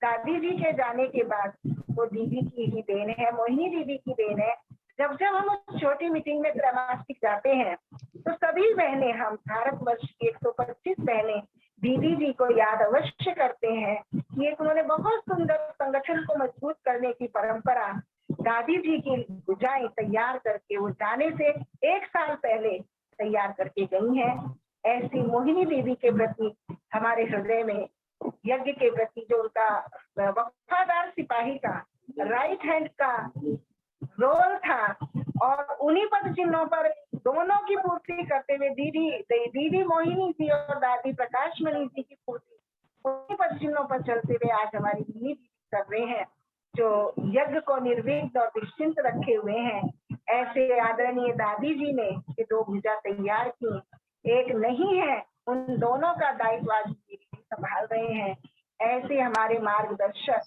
दादी जी के जाने के बाद वो दीदी की ही देन है, मोहिनी दीदी की देन है। जब जब हम उस छोटी मीटिंग में त्रैमासिक जाते हैं तो सभी बहनें, हम भारतवर्ष की 125 बहनें दीदी जी को याद अवश्य करते हैं। ये उन्होंने बहुत सुंदर संगठन को मजबूत करने की परंपरा दादी जी की भुजाएं तैयार करके वो जाने से 1 साल पहले तैयार करके गई हैं। ऐसी मोहिनी दीदी के प्रति हमारे हृदय में यज्ञ के प्रति जो उनका वफादार सिपाही का राइट हैंड का रोल था और उन्हीं पद चिन्हों पर दोनों की पूर्ति करते हुए दीदी मोहिनी जी और दादी प्रकाशमणि जी की पूर्ति उन्हीं पद चिन्हों पर चलते हुए आज हमारी दीदी कर रहे हैं, जो यज्ञ को निर्विघ्न और निश्चिंत रखे हुए हैं। ऐसे आदरणीय दादी जी ने ये 2 भुजा तैयार की, एक नहीं है, उन दोनों का दायित्व आज दीदी संभाल रहे हैं। ऐसे हमारे मार्गदर्शक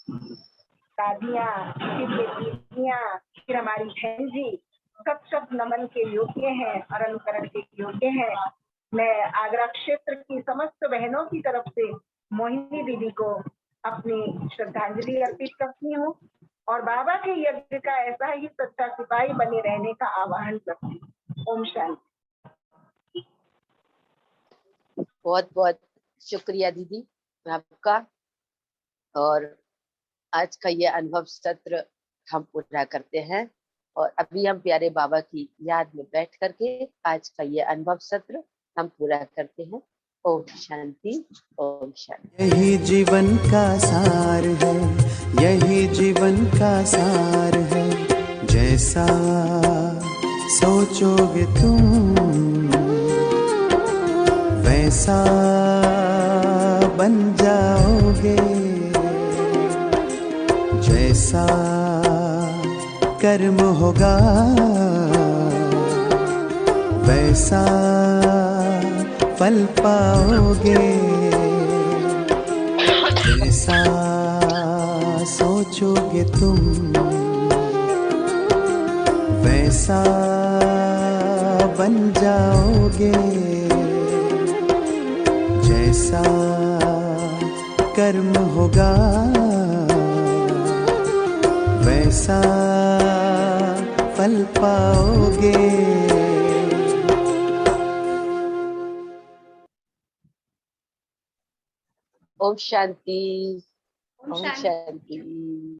दादियाँ, फिर ये दीदियाँ, फिर हमारी बहन जी सब नमन के योग्य हैं और अनुकरण के योग्य हैं। मैं आगरा क्षेत्र की समस्त बहनों की तरफ से मोहिनी दीदी को अपनी श्रद्धांजलि अर्पित करती हूँ और बाबा के यज्ञ का ऐसा ही सच्चा सिपाही बने रहने का आह्वान करती हूँ। ओम शांति। बहुत बहुत शुक्रिया दीदी आपका। और आज का ये अनुभव सत्र हम पूरा करते हैं और अभी हम प्यारे बाबा की याद में बैठ करके आज का ये अनुभव सत्र हम पूरा करते हैं। ओम शांति, ओम शांति। यही जीवन का सार है, यही जीवन का सार है। जैसा सोचोगे तुम वैसा बन जाओगे, जैसा कर्म होगा वैसा फल पाओगे। जैसा सोचोगे तुम वैसा बन जाओगे, जैसा कर्म होगा वैसा फल पाओगे। ओम शांति, ओम ओम शांति। शांति।